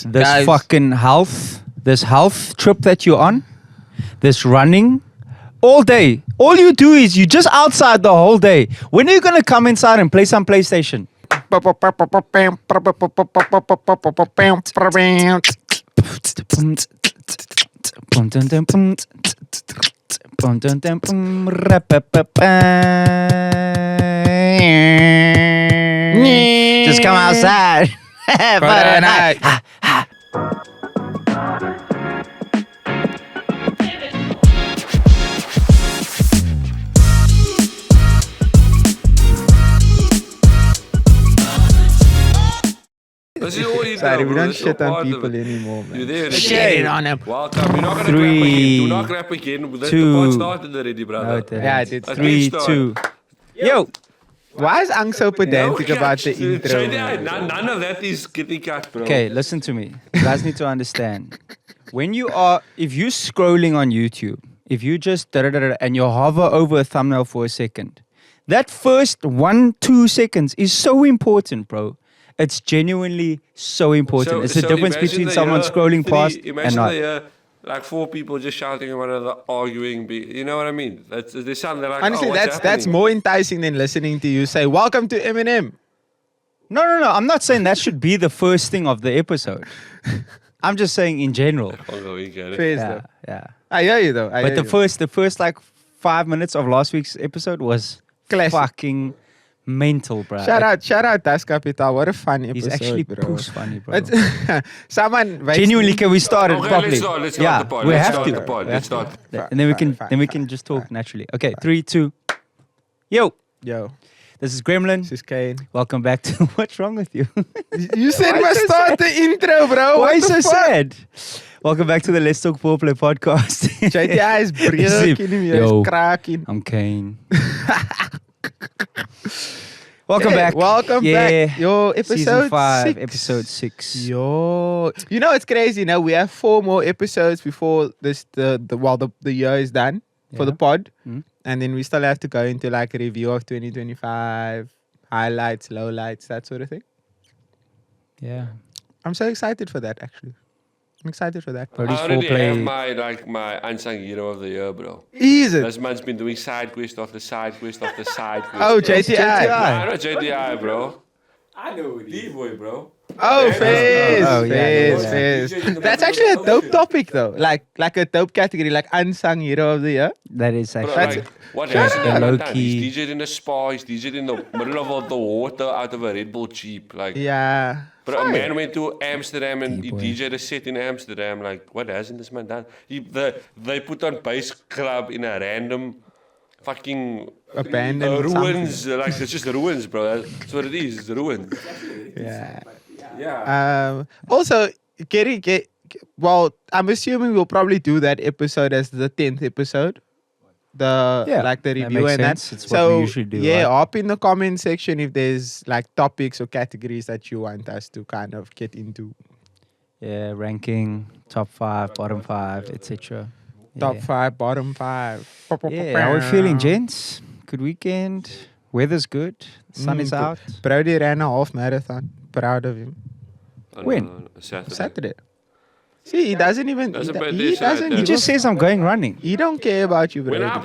this fucking health trip that you're on, this running all day. All you do is you just outside the whole day. When are you gonna come inside and play some PlayStation? Just come outside for the night. Sorry, we don't shit on people anymore, man. You're there. Shit on him. Welcome. You're not gonna Three, clap again. The two. pod started already, brother. Yeah, it's 3, 2. Yo. Why is Ang so pedantic about the intro? None of that is kitty cat, bro. Okay, listen to me. You guys need to understand. If you're scrolling on YouTube, if you just and you hover over a thumbnail for a second, that first 1-2 seconds is so important, bro. It's genuinely so important. It's the difference between someone scrolling past and not. Like 4 people just shouting at one another, arguing. You know what I mean? They sound like, honestly, that's more enticing than listening to you say, "Welcome to Eminem." No. I'm not saying that should be the first thing of the episode. I'm just saying in general. Yeah. I hear you though. But the first like 5 minutes of last week's episode was classic. Fucking mental, bro. Shout out Das Capital. What a fun episode, He's actually bro. funny, bro. Someone genuinely, can we start it properly? Let's start the pod. We Let's have start to. the pod. Let's start. And then we can just talk naturally. Okay, 3, 2. Yo. This is Gremlin. This is Kane. Welcome back to What's Wrong With You? You said we start the intro, bro. Why so sad? Welcome back to the Let's Talk Foreplay podcast. JTI is breaking him. He's cracking. I'm Kane. Welcome back. Welcome back. Yo, episode Season 5, 6. episode 6. Yo. You know, it's crazy now. We have 4 more episodes before the year is done for the pod. And then we still have to go into like a review of 2025, highlights, lowlights, that sort of thing. Yeah. I'm so excited for that, actually. I'm excited for that. I already have my unsung hero of the year, bro. Is it? This man's been doing side quest after side quest after side quest. Oh, JTI. Nah, not JTI, bro. I know it. D-boy, bro. Oh, Fizz. Oh, yeah, Fizz. That's actually a dope topic, though. Like a dope category, like unsung hero of the year. That is actually. Bro, like, what has he low done? key. He's DJed in a spa. He's DJed in the middle of the water out of a Red Bull Jeep. Like, yeah. But a man went to Amsterdam and he DJed a set in Amsterdam. Like, what hasn't this man done? They put on Bass Club in a random fucking abandoned ruins. Like, it's just ruins, bro. That's what it is. It's ruins. Yeah. Also, well, I'm assuming we'll probably do that episode as the 10th episode. Like the review and that. It's what we usually do. Hop in the comment section if there's like topics or categories that you want us to kind of get into. Yeah, ranking, top 5, bottom 5, etc. Top 5, bottom 5. Yeah, how are we feeling, gents? Good weekend. Weather's good. Sun is out. Brodi ran a half marathon. Proud of him. When? Saturday. See, he doesn't even. He just says I'm going running. He don't care about you, bro. When I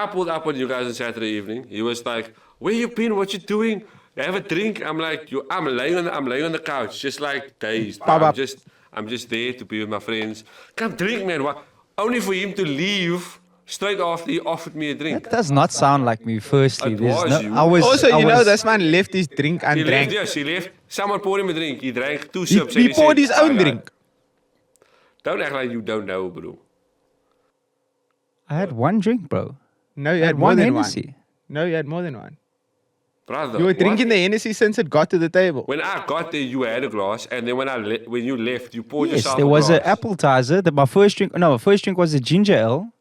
pulled up on you guys on Saturday evening, he was like, "Where you been? What you doing? Have a drink?" I'm like, I'm laying on the couch, just like dazed. I'm just there to be with my friends. Come drink, man. What? Only for him to leave straight after he offered me a drink. That does not sound like me. Firstly, this man left his drink and drank. He left. Someone poured him a drink. He drank 2 sips. He poured his own drink. Don't act like you don't know, bro. I had 1 drink, bro. No, you had more than Hennessy. 1. No, you had more than 1. Brother, you were drinking the Hennessy since it got to the table. When I got there, you had a glass, and then when you left, you poured yourself a glass. There was an appetizer. My first drink was a ginger ale.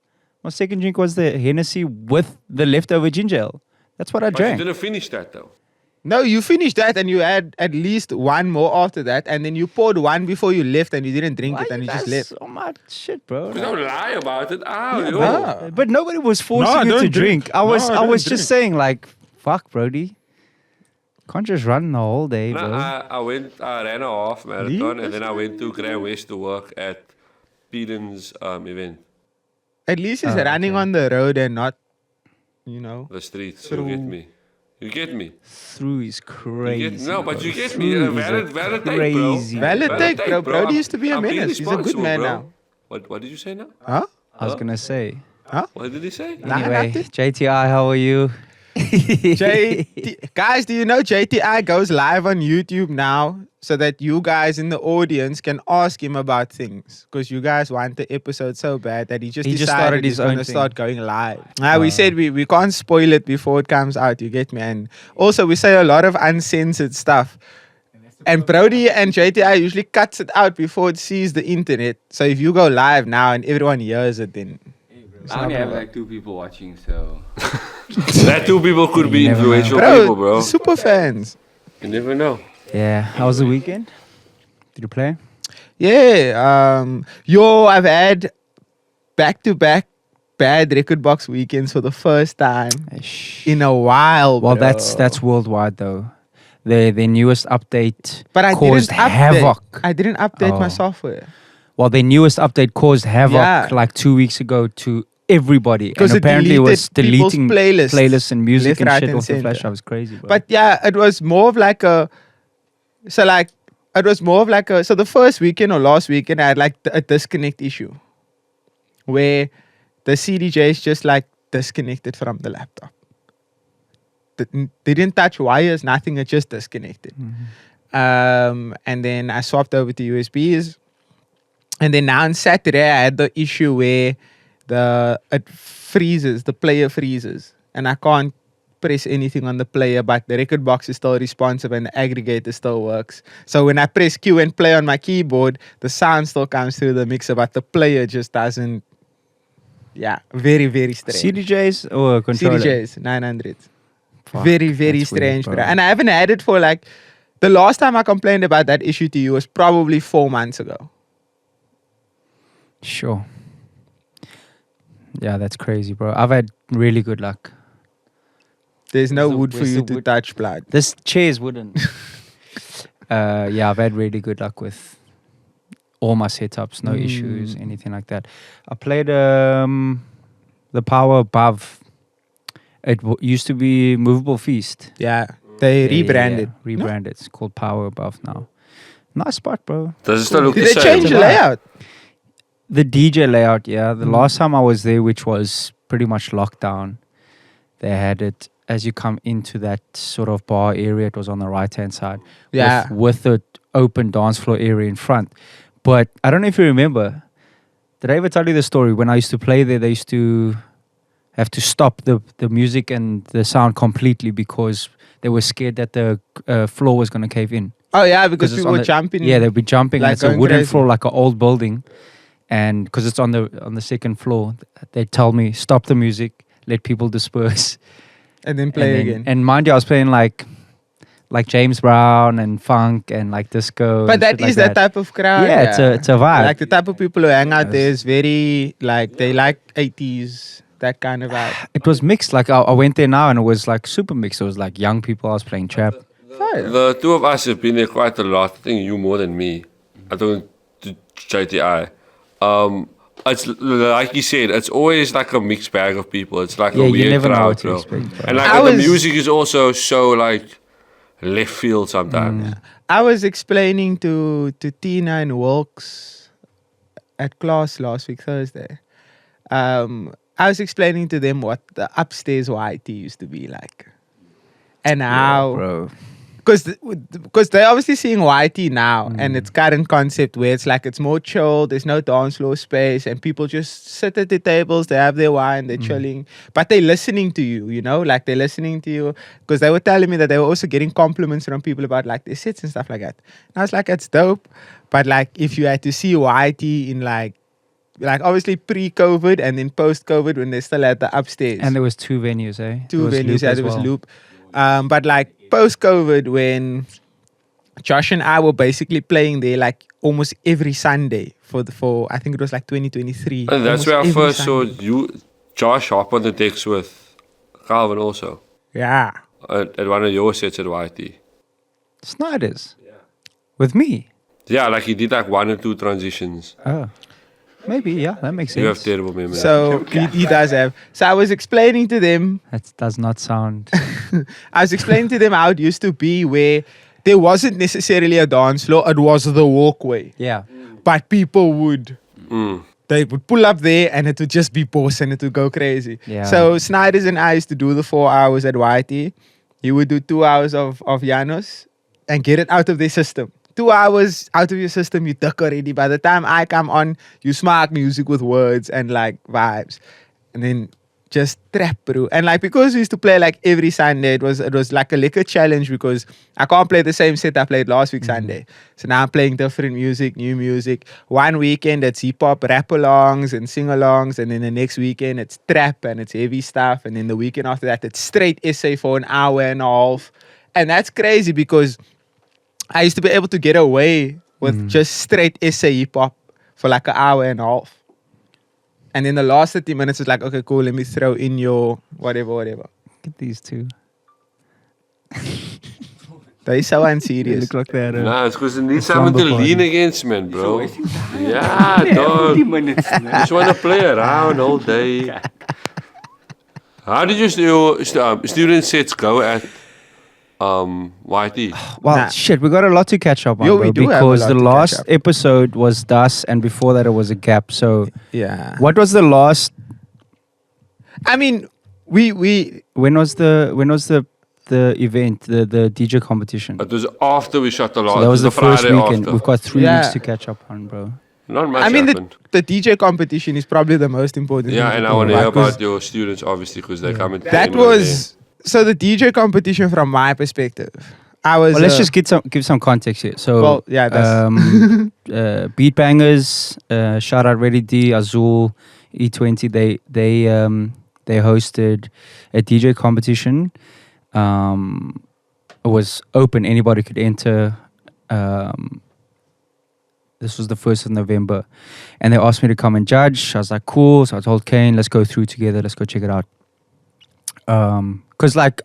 My second drink was the Hennessy with the leftover ginger ale. That's what I drank. But you didn't finish that, though. No, you finished that and you had at least 1 more after that, and then you poured 1 before you left and you didn't drink it and you just left. Oh my shit, bro. Don't lie about it. But nobody was forcing you to drink. I was just saying like, fuck, Brody. Can't just run the whole day, No, bro. I ran a half marathon and then I went to Grand West to work at Peden's event. At least he's running on the road and not, The streets, Through- you get me. You get me. Through is crazy. No, but bro. you get me. Through is Valid take, bro. crazy. Valid take, bro. Brodi used to be a I'm being menace. He's a good responsible, man bro. now. What did you say now? Huh? I was gonna say. What did he say? Nah, Anyway, nothing. JTI, how are you? Guys, do you know JTI goes live on YouTube now so that you guys in the audience can ask him about things? Because you guys want the episode so bad that he just He just decided started his he's own going to thing. start going live. We said we can't spoil it before it comes out, you get me? And also we say a lot of uncensored stuff. And Brodi and JTI usually cuts it out before it sees the internet. So if you go live now and everyone hears it, then... I only have like 2 people watching, so That 2 people could be You never know. influential people, bro. super fans. You never know. Yeah. How was the weekend? Did you play? Yeah, I've had back-to-back bad record box weekends for the first time in a while. Well, bro. that's worldwide though. The newest update But I caused didn't update. havoc. I didn't update my Oh. software Well, the newest update caused havoc Yeah. like 2 weeks ago to everybody. because And it apparently it was deleted people's deleting playlists and music left, and right, shit and off the flash center. drive. It was crazy, bro. But yeah, it was more of like a. So the first weekend or last weekend I had like a disconnect issue, where the CDJs just like disconnected from the laptop. They didn't touch wires, nothing. It just disconnected. And then I swapped over to USBs. And then now on Saturday, I had the issue where it freezes, the player freezes. And I can't press anything on the player, but the record box is still responsive and the aggregator still works. So when I press Q and play on my keyboard, the sound still comes through the mixer, but the player just doesn't. Yeah, very, very strange. CDJs or controller? CDJs, 900. Fuck, Very, very that's weird, strange, bro. bro. And I haven't had it for like, the last time I complained about that issue to you was probably 4 months ago. Sure. Yeah, that's crazy, bro. I've had really good luck. There's no Where's the- wood for where's you the to wood? touch, blood. This chair's wooden. Yeah, I've had really good luck with all my setups, no issues, anything like that. I played the Power Above. It used to be Movable Feast. Yeah, they Yeah, rebranded. yeah, rebranded. It's called Power Above now. Nice spot, bro. Does it still look Did the they same? change the layout? The DJ layout, yeah. The last time I was there, which was pretty much lockdown, they had it as you come into that sort of bar area. It was on the right hand side, Yeah. with the open dance floor area in front. But I don't know if you remember. Did I ever tell you the story when I used to play there? They used to have to stop the music and the sound completely because they were scared that the floor was going to cave in. Oh yeah, because it's people on were the- jumping. Yeah, they'd be jumping. Like And it's a going wooden crazy. floor, like an old building, and because it's on the second floor, they tell me stop the music, let people disperse, and then play and then- again. And mind you, I was playing like James Brown and funk and like disco. But and that shit like is that type of crowd. Yeah, it's a vibe. Like the type of people who hang out there is very like they like 80s, that kind of vibe. It was mixed. Like I went there now and it was like super mixed. It was like young people. I was playing trap. Fire. The 2 of us have been there quite a lot. I think you more than me. I don't to JTI. It's like you said, it's always like a mixed bag of people. It's like Yeah, a you weird never know crowd, what to bro. expect, bro. And like I and the was- music is also so like left field sometimes. I was explaining to Tina and Wilkes at class last week, Thursday. I was explaining to them what the upstairs YT used to be like. And how, Bro. because they're obviously seeing YT now and its current concept where it's like it's more chill, there's no dance floor space, and people just sit at the tables, they have their wine, they're chilling, but they're listening to you, you know, like they're listening to you. Because they were telling me that they were also getting compliments from people about like their sets and stuff like that. And I was like, it's dope, but like if you had to see YT in like obviously pre-COVID and then post-COVID when they still had the upstairs. And there was 2 venues, eh? Two There was venues, Loop yeah, as there was well. Loop. But like post-COVID, when Josh and I were basically playing there like almost every Sunday for I think it was like 2023. And that's almost where I every first saw Sunday. you, Josh, hop on the decks with Calvin also. Yeah. at one of your sets at YT. Snyder's. With me. Yeah, like he did like 1 or 2 transitions. Oh. Maybe, yeah, that makes You have sense. terrible memory. So he does have. So I was explaining to them. That does not sound. I was explaining to them how it used to be, where there wasn't necessarily a dance floor; it was the walkway. Yeah. But people would. Mm. They would pull up there and it would just be boss and it would go crazy. Yeah. So Snyder's and I used to do the 4 hours at YT. He would do 2 hours of Janos and get it out of their system. 2 hours out of your system, you duck already. By the time I come on, you smack music with words and like vibes. And then just trap through. And like because we used to play like every Sunday, it was like a liquor challenge because I can't play the same set I played last week Sunday. So now I'm playing different music, new music. One weekend it's hip hop, rap alongs and sing alongs, and then the next weekend it's trap and it's heavy stuff, and then the weekend after that it's straight essay for an hour and a half. And that's crazy because I used to be able to get away with just straight essay hip hop for like an hour and a half. And then the last 30 minutes was like, okay, cool, let me throw in your whatever. Look at these two. That is so They unserious. look like they're. Nah, it's because it needs Slumber someone to party. lean against, man, bro. wasting time. Yeah, Yeah, 50 dog. minutes. man. Just want to play around all day. How did your student sets go at YT? Well, Nah. shit, we got a lot to catch up on, Yo, bro, we do have a because lot the to catch last up. episode was Das, and before that it was a gap. So, Yeah. what was the last? I mean, we When was the event, the DJ competition? It was after we shot the last. So that was the first Friday weekend. after. We've got 3 Yeah. weeks to catch up on, bro. Not much I mean happened. the DJ competition is probably the most important Yeah, thing and to I want to talk hear about, 'cause about your students, obviously, because they come and that was so the DJ competition from my perspective. I was Well, let's just give some context here. So, Well, yeah, that's- Beat Bangers, shout out Ready D, Azul, E20. They hosted a DJ competition. It was open; anybody could enter. This was the 1st of November, and they asked me to come and judge. I was like, cool. So I told Kane, let's go through together. Let's go check it out. Cause like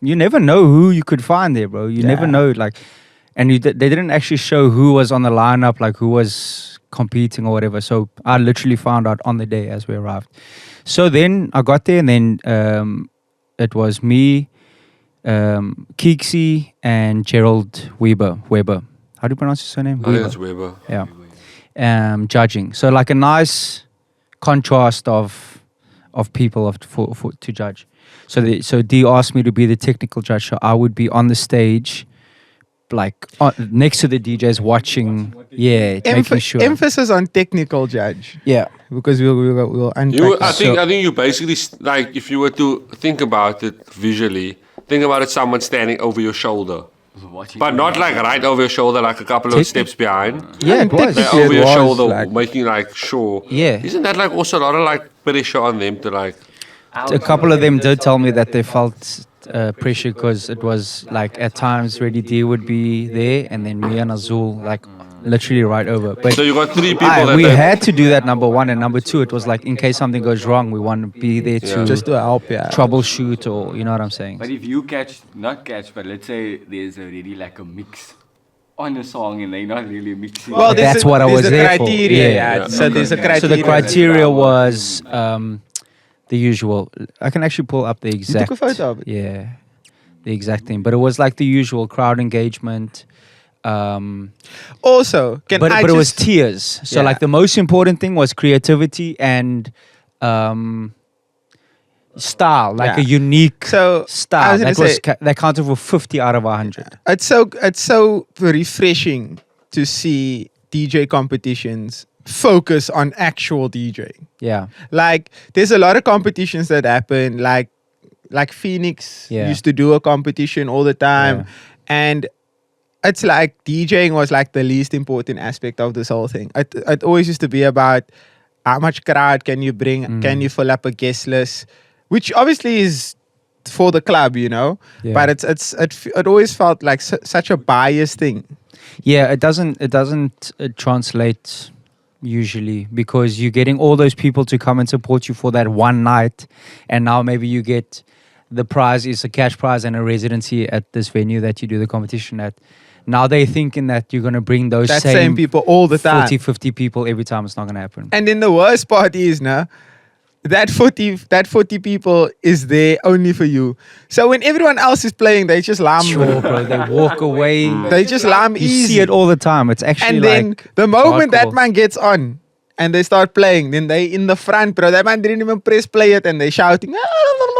you never know who you could find there, bro. You never Yeah. know, like, and they didn't actually show who was on the lineup, like who was competing or whatever. So I literally found out on the day as we arrived. So then I got there, and then it was me, Keeksy, and Gerald Weber. How do you pronounce his surname? I think it's Weber. Yeah. Judging. So like a nice contrast of people to judge. So D asked me to be the technical judge, so I would be on the stage, like next to the DJs, watching. Yeah, making sure. emphasis on technical judge Yeah. because we'll unpack I that. think you basically like if you were to think about it visually, think about it someone standing over your shoulder, Watching but not like right over your shoulder, like a couple of steps behind. Yeah, it was. They're Technically, over it your was, shoulder, like- making like sure. Yeah. Isn't that like also a lot of like pressure on them to like? A couple of them did tell me that they felt pressure because it was like at times Ready D would be there, and then me and Azul like literally right over. But So you got 3 people that we they- had to do that, number one, and number two, it was like in case something goes wrong, we want to be there to just to help, yeah. troubleshoot, or you know what I'm saying. But if you but let's say there's already like a mix on a song and they're not really mixing. Well, That's there's a- what I there's was a there for. criteria, Yeah. yeah. So there's a So criteria. So the criteria was the usual. I can actually pull up the You exact. took a photo of it. Yeah, the exact thing. But it was like the usual crowd engagement. Also, But it was tiers. So Yeah. like the most important thing was creativity and style, like Yeah. a unique So, I style. was gonna That was say- that counted for 50 out of 100. it's so refreshing to see DJ competitions focus on actual DJing. Yeah. Like there's a lot of competitions that happen, like Phoenix Yeah. used to do a competition all the time, Yeah. and it's like DJing was like the least important aspect of this whole thing. It always used to be about how much crowd can you bring, can you fill up a guest list, which obviously is for the club, you know. Yeah. But it always felt like such a biased thing. Yeah, it doesn't translate usually, because you're getting all those people to come and support you for that one night, and now maybe you get the prize is a cash prize and a residency at this venue that you do the competition at. Now they're thinking that you're going to bring those That same people all the time. 40, 50 people every time. It's not going to happen. And then the worst part is, now that 40 people is there only for you. So when everyone else is playing, they just lam. Sure, bro. They walk away. They just lam You easy. see it all the time. It's actually And then like the moment that hardcore. man gets on and they start playing, then they in the front, bro. That man didn't even press play it and they shouting.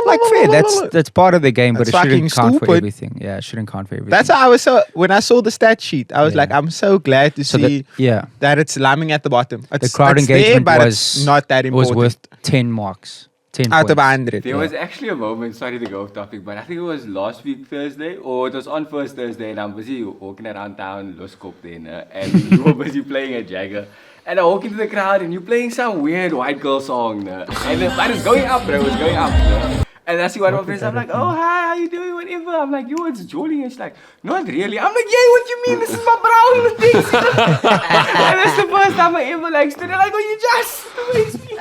like fair. That's part of the game, but That's it shouldn't fucking count for stupid. everything. Yeah, it shouldn't count for everything. That's how I was so when I saw the stat sheet, I was Yeah. like, I'm so glad to so see yeah. that it's lamming at the bottom. The It's, crowd it's there, engagement but was it's not that It was important. worth 10 marks. 10 Out of points. 100. There was actually a moment, sorry to go off topic, but I think it was last week Thursday, or it was on first Thursday, and I'm busy walking around town, Loskop then, and you were busy playing a Jagger. And I walk into the crowd, and you're playing some weird white girl song, and but it's going up, bro, it's going up. And I see one of my friends, I'm like, oh, hi, how you doing, whatever. I'm like, yo, it's Jolly. And she's like, not really. I'm like, yeah, what you mean? This is my brown things. And that's the first time I ever like stood there like, oh, you just amazed me.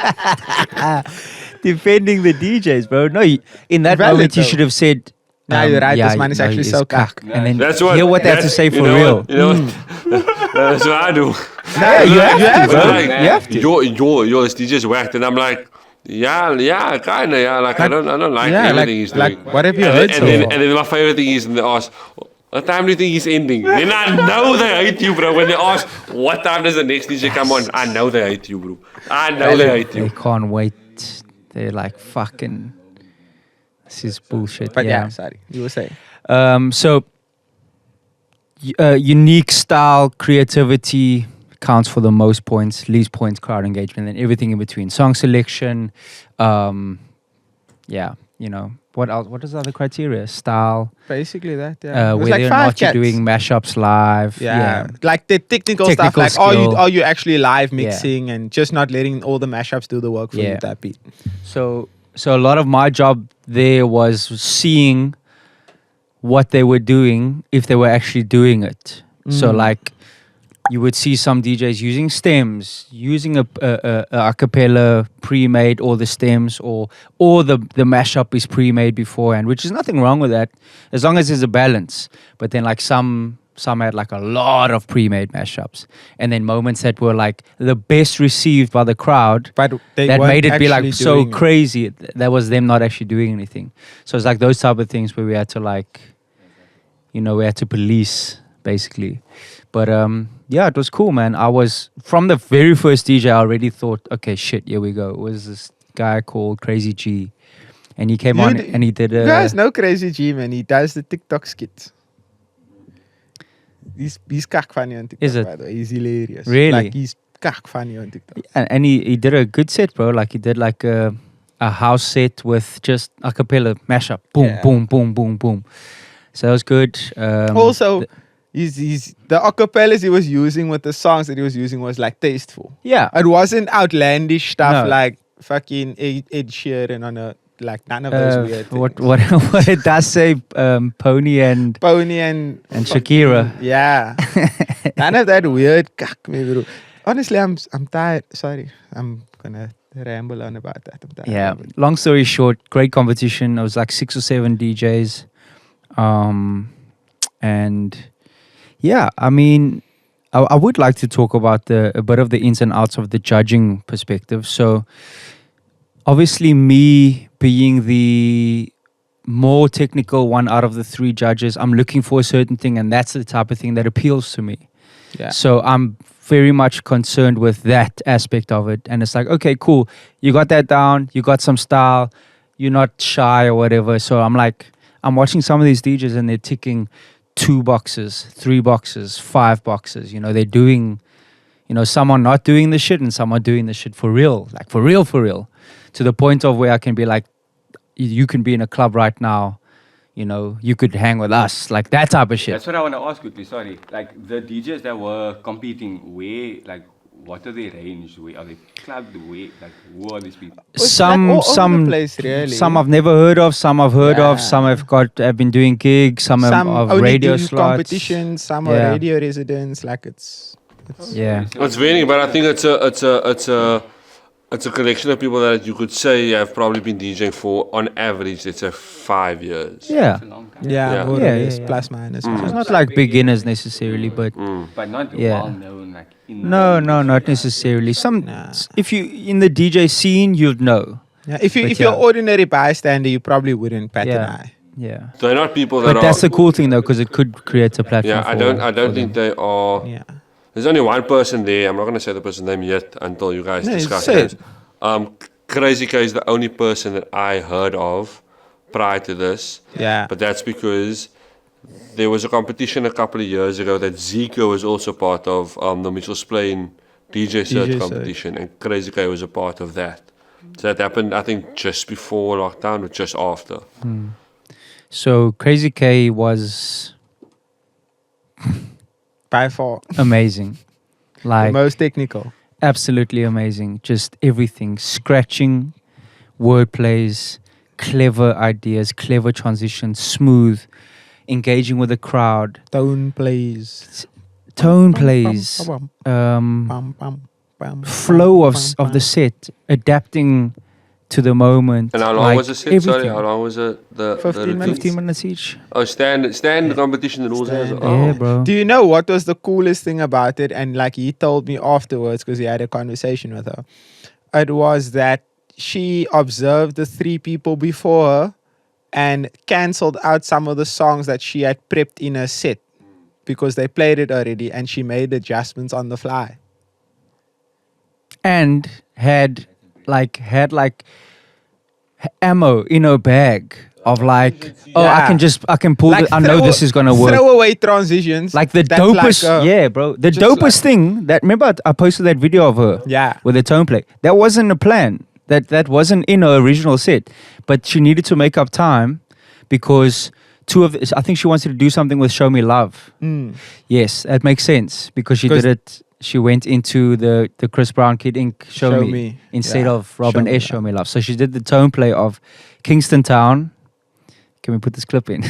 Defending the DJs, bro. No, in that Valid, moment you though. should have said, Nah, you're right, this man is no, actually he so cuck. cuck. And then That's what. hear what they have to say for you know real. What, you know what? That's what I do. Yeah, you have to, But bro. like, You have to. Yo, this DJ's whacked, and I'm like, yeah, kinda, yeah. Like I don't like yeah, everything like- he's doing. like, what have you and heard then, so and then, far? and then my favorite thing is when they ask, what time do you think he's ending? Then I know they hate you, bro. When they ask, what time does the next DJ come on? I know they hate you, bro. I know they hate They you. can't wait. They're like, fucking, this is bullshit. But yeah, sorry, you were saying. So, unique style, creativity counts for the most points, least points, crowd engagement, and everything in between. Song selection, yeah, you know, what else? What is the other criteria? Style, Basically that, yeah. It was whether like or 5 not you're cats. doing mashups live. Yeah. Like the technical stuff. Technical Like, skill. are you actually live mixing and just not letting all the mashups do the work for you Yeah. that beat? So a lot of my job there was seeing what they were doing if they were actually doing it. So like you would see some DJs using stems, using a cappella pre-made, or the stems, or the mashup is pre-made beforehand, which is nothing wrong with that as long as there's a balance. But then like some had like a lot of pre-made mashups, and then moments that were like the best received by the crowd, But they that weren't made it be like actually so doing it. crazy. That was them not actually doing anything. So it's like those type of things where we had to like, you know, we had to police basically. But yeah, it was cool, man. I was from the very first DJ. I already thought, okay, shit, here we go. It was this guy called Crazy G, and he came on and he did You guys know Crazy G, man. He does the TikTok skits. He's kak funny on TikTok, Is it? by the way. He's hilarious. Really? Like, he's kak funny on TikTok. and he did a good set, bro. Like he did like a house set with just a cappella mashup, boom, Yeah. boom, boom, boom, boom. So that was good. Also, the- he's the acapellas he was using with the songs that he was using was like tasteful. yeah, It wasn't outlandish stuff No. like fucking Ed Sheeran on a, like none of those weird things. what it does say, Pony and Pony and Shakira. Yeah. None of that weird kak me, bro. Honestly, I'm tired. Sorry. I'm gonna ramble on about that. I'm tired. Yeah. of it. Long story short, great competition. It was like 6 or 7 DJs. And yeah, I mean, I would like to talk about a bit of the ins and outs of the judging perspective. So obviously me being the more technical one out of the 3 judges, I'm looking for a certain thing, and that's the type of thing that appeals to me. Yeah. So I'm very much concerned with that aspect of it. And it's like, okay, cool. You got that down. You got some style. You're not shy or whatever. So I'm like, I'm watching some of these DJs and they're ticking 2 boxes, 3 boxes, 5 boxes. You know, they're doing, you know, some are not doing the shit and some are doing the shit for real. Like for real, for real. To the point of where I can be like, you can be in a club right now. You know, you could hang with us, like that type of shit. That's what I want to ask quickly, sorry. Like, the DJs that were competing, where, like, what are their range? Where are they clubbed? Where, like, who are these people? It's like all over the place, really. Some I've never heard of, some I've heard Yeah. of, some have been doing gigs, some Some have only radio do slots. competitions, some Yeah. are radio residents. Like it's Yeah. It's varying, but I think it's It's a collection of people that you could say have probably been DJing for, on average, let's say 5 years. Yeah. It's a long time. Yeah, more or Yeah, less, yeah. plus minus. So it's not like beginners necessarily, but But not Yeah. well known like in no, the not industry, necessarily. Some, Nah. if you in the DJ scene, you'd know. Yeah, if But you're yeah. ordinary bystander, you probably wouldn't bat an Yeah. eye. Yeah. They're not people that But are. that's the cool thing though, because it could create a platform. yeah, I don't think they are. Yeah. There's only one person there. I'm not going to say the person's name yet until you guys No, discuss say it. Crazy K is the only person that I heard of prior to this. Yeah. But that's because there was a competition a couple of years ago that Zico was also part of, the Mitchell's Plain DJ Search DJ competition, and Crazy K was a part of that. So that happened, I think, just before lockdown or just after. So Crazy K was By far. amazing. The Like most technical. absolutely amazing. Just everything. Scratching, word plays, clever ideas, clever transitions, smooth, engaging with the crowd, Tone plays. tone plays, Bum, bum, bum, flow of bum, the set, adapting to the moment. And how long like was the set? Sorry, everything. how long was it? The 15 routine? minutes. 15 minutes each. Oh, stand competition rules. Stand. Oh. Yeah, bro. Do you know what was the coolest thing about it? And like he told me afterwards, because he had a conversation with her. It was that she observed the 3 people before her and cancelled out some of the songs that she had prepped in her set because they played it already, and she made adjustments on the fly. And had ammo in her bag of like, oh, Yeah. I can pull Like it. I know this is gonna work. Throwaway transitions. Like the that's dopest, like, yeah, bro. The just dopest like- thing that, remember I posted that video of her Yeah. with the tone play. That wasn't a plan. That wasn't in her original set. But she needed to make up time because I think she wanted to do something with Show Me Love. Mm. Yes, that makes sense because she 'Cause- did it. She went into the Chris Brown Kid Ink Show Me instead Yeah. of Robin Show Me S Show Me Love. So she did the tone play of Kingston Town. Can we put this clip in?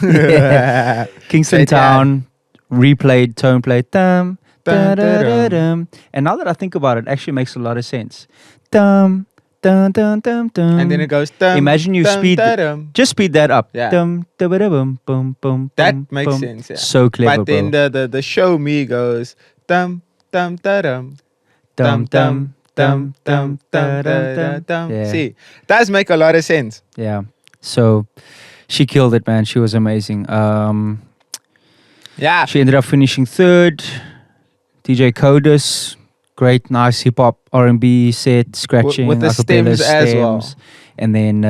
Yeah. Kingston Say Town replayed tone play. Dum, Dun, da, dun, da, dun. dum. And now that I think about it, it actually makes a lot of sense. Dum, dun, dun, dum, dum. And then it goes. Dum, Imagine you dum, speed, dum. just speed that up. Yeah. Dum, da, ba, da, bum, bum, bum, That bum, makes bum. sense. Yeah. So clever, But then bro. the Show Me goes. Dum dum da dum. Dum, dum, dum, dum, da, dum, dum. dum. Yeah. See, does make a lot of sense. Yeah. So she killed it, man. She was amazing. Yeah. She ended up finishing third. DJ Codus, great, nice hip hop R&B set, scratching, with the acapella stems as well. And then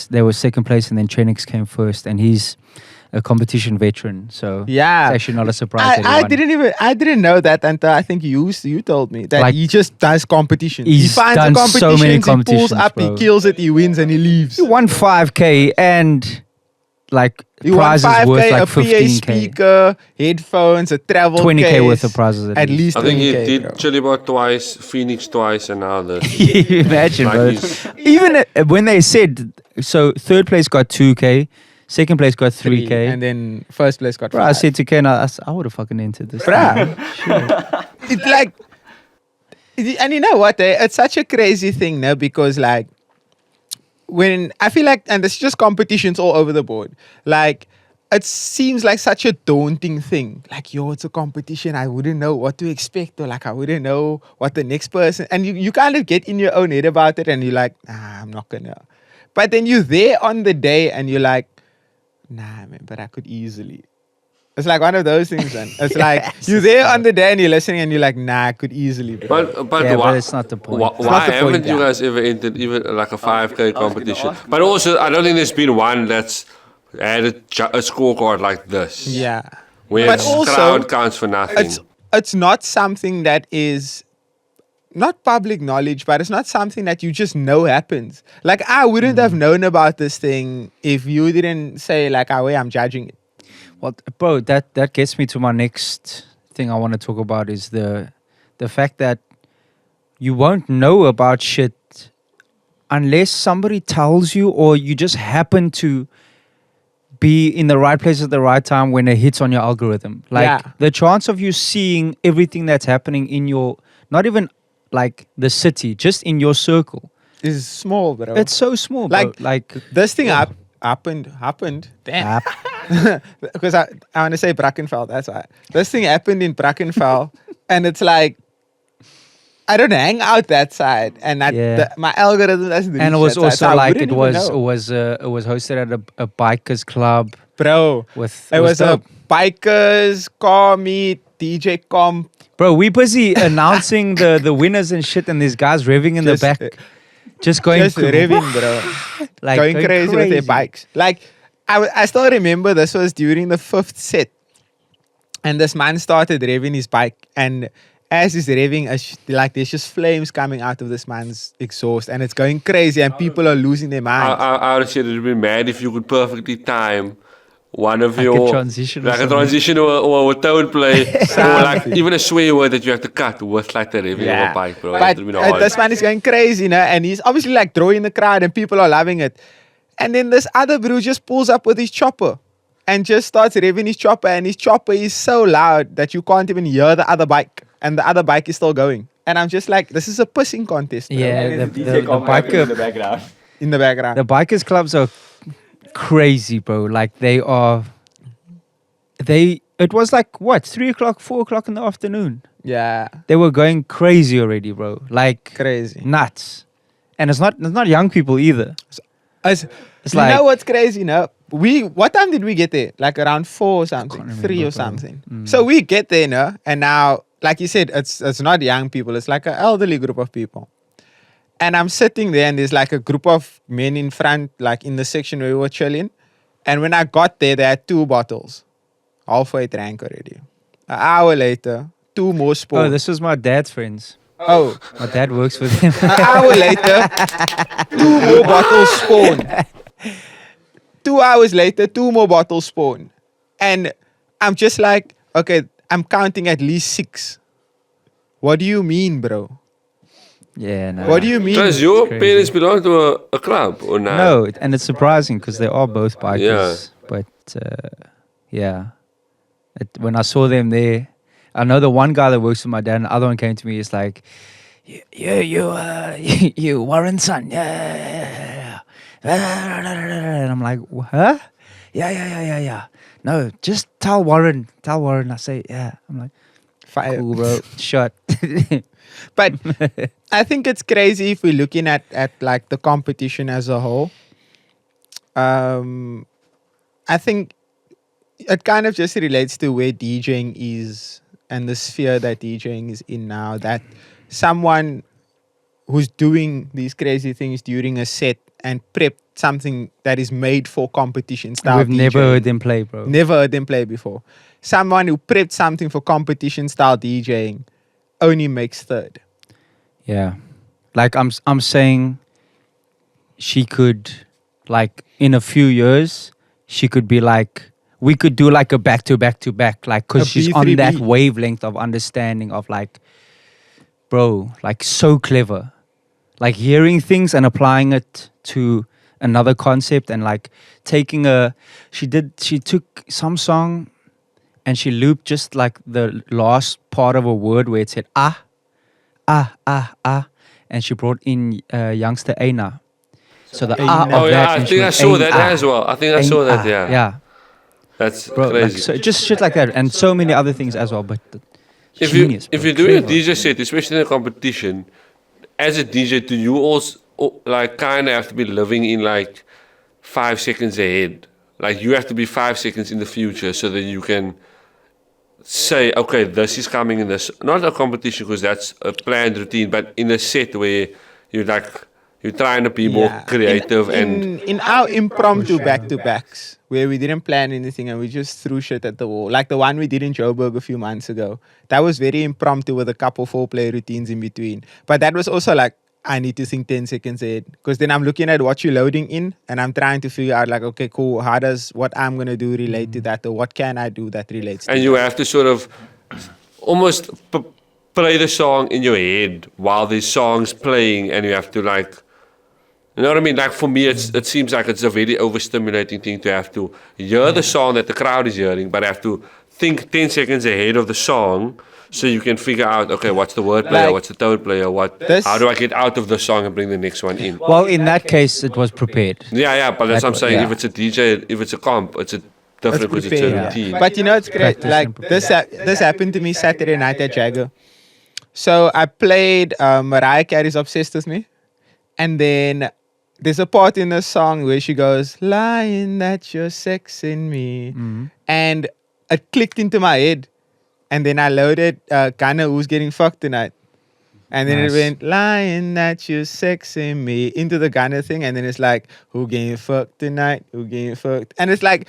they were second place, and then Trenix came first, and he's a competition veteran, so Yeah. it's actually not a surprise. that he won. I didn't know that until I think you told me that Like, he just does competitions. he's He finds done a so competition, many he pulls competitions, up, bro. he kills it, he wins, and he leaves. He won 5K and like He won prizes 5K, worth like a PA 15K, speaker, headphones, a travel 20K case, worth of prizes at least I think he 20K, did bro. Chilibot twice, Phoenix twice, and now this. Imagine, Like bro. he's- Even when they said, so third place got 2K, second place got 3K. And then first place got Bro, I 5. said to Ken, I would have fucking entered this. Bruh. It's like, and you know what? It's such a crazy thing now because, like, when I feel like, and there's just competitions all over the board. Like, it seems like such a daunting thing. Like, yo, it's a competition. I wouldn't know what to expect, or like, I wouldn't know what the next person. And you kind of get in your own head about it, and you're like, nah, I'm not gonna. But then you're there on the day, and you're like, nah, man, but I could easily. It's like one of those things, man. It's like you're there on the day and you're listening and you're like, nah, I could easily. Bro. But Yeah, why, but it's not the point. Why, It's not why the point, haven't you yeah. guys ever entered even like a 5K competition? ask But also, I don't think there's been one that's had a scorecard like this. Yeah. Where But it's also, crowd counts for nothing. It's not something that is not public knowledge, but it's not something that you just know happens. Like, I wouldn't have known about this thing if you didn't say, like, oh, I'm judging it. Well, bro, that gets me to my next thing I want to talk about is the fact that you won't know about shit unless somebody tells you, or you just happen to be in the right place at the right time when it hits on your algorithm. Like, the chance of you seeing everything that's happening in your, not even like the city, just in your circle, is small, bro. it's so small, bro. Like this thing happened. Damn. Because I want to say Brackenfell, that's why. This thing happened in Brackenfell, and it's like, I don't hang out that side, and my algorithm doesn't reach and it was that also side, so like it was hosted at a bikers club, bro. It was a dope. bikers car meet, DJ comp. Bro, we busy announcing the winners and shit, and these guys revving in the back, just going revving, bro. like going crazy with their bikes. Like, I still remember this was during the 5th set, and this man started revving his bike, and as he's revving, like, there's just flames coming out of this man's exhaust, and it's going crazy, and people are losing their minds. I would have said it would be mad if you could perfectly time one of like your a transition, or a tone play, or like even a swear word that you have to cut with like the revving of a bike, bro. But this man is going crazy, and he's obviously like drawing the crowd, and people are loving it. And then this other bro just pulls up with his chopper and just starts revving his chopper, and his chopper is so loud that you can't even hear the other bike, and the other bike is still going. And I'm just like, this is a pissing contest, bro. Yeah, the biker in the background. In the background. The bikers clubs are crazy, bro. Like, it was like what, 3 o'clock, 4 o'clock in the afternoon. Yeah. They were going crazy already, bro. Like, crazy. Nuts. And it's not young people either. It's you like, know what's crazy, no? What time did we get there? Like around 4 or something, 3 or something. So we get there, no? And now, like you said, it's not young people. It's like an elderly group of people. And I'm sitting there, and there's like a group of men in front, like in the section where we were chilling. And when I got there, they had 2 bottles. Halfway drank already. An hour later, 2 more spawned. Oh, this was my dad's friends. Oh. My dad works with him. An hour later, 2 more bottles spawned. 2 hours later, 2 more bottles spawned. And I'm just like, okay, I'm counting at least 6. What do you mean, bro? Yeah, no. What do you mean? Does your parents belong to a club or not? No, and it's surprising because they are both bikers. Yeah. But yeah, when I saw them there, I know the one guy that works with my dad, and the other one came to me. It's like, you Warren's son, yeah. And I'm like, huh? Yeah. No, just tell Warren. I say, yeah. I'm like, Fire. cool, bro. Shut. But I think it's crazy if we're looking at like the competition as a whole. I think it kind of just relates to where DJing is and the sphere that DJing is in now. That someone who's doing these crazy things during a set and prep something that is made for competition style. We've DJing. never heard them play, bro. Never heard them play before. Someone who prepped something for competition style DJing only makes third. Yeah. Like I'm saying she could, like, in a few years, she could be like, we could do like a back to back, like, because she's on B3B. that wavelength of understanding of like, bro, like, so clever. Like, hearing things and applying it to another concept, and like taking she took some song and she looped just like the last part of a word where it said ah, and she brought in youngster Aina. So the ah of Oh that. yeah, I and she think I went, saw that "Ain, as well. I think I saw that. Yeah. Yeah. That's Bro, like, crazy. so just shit like that, and so many other things as well. But if genius, you're bro. doing a Clever. DJ set, especially in a competition, as a DJ, do you also like kind of have to be living in like 5 seconds ahead? Like, you have to be 5 seconds in the future so that you can say, okay, this is coming in this. Not a competition because that's a planned routine, but in a set where you're You're trying to be more creative in our impromptu back-to-backs where we didn't plan anything and we just threw shit at the wall. Like the one we did in Joburg a few months ago. That was very impromptu with a couple foreplay routines in between. But that was also like, I need to think 10 seconds ahead. Because then I'm looking at what you're loading in and I'm trying to figure out like, okay, cool, how does what I'm going to do relate to that? Or what can I do that relates to and that? you have to sort of almost play the song in your head while the song's playing, and you have to like, you know what I mean? Like for me, it seems like it's a very overstimulating thing to have to hear the song that the crowd is hearing, but have to think 10 seconds ahead of the song so you can figure out, okay, what's the word player, what's the tone player, how do I get out of the song and bring the next one in? Well, in that case, it was prepared. Yeah, but that's what I'm saying. If it's a DJ, if it's a comp, it's a different because it's a routine. But you know, it's great. Like this happened to me Saturday night at Jagger. So I played Mariah Carey's Obsessed With Me. And then there's a part in the song where she goes, lying that you're sexing me. And it clicked into my head. And then I loaded Ghana, Who's Getting Fucked Tonight. And then it went, lying that you're sexing me into the Ghana thing. And then it's like, who getting fucked tonight? Who getting fucked? And it's like,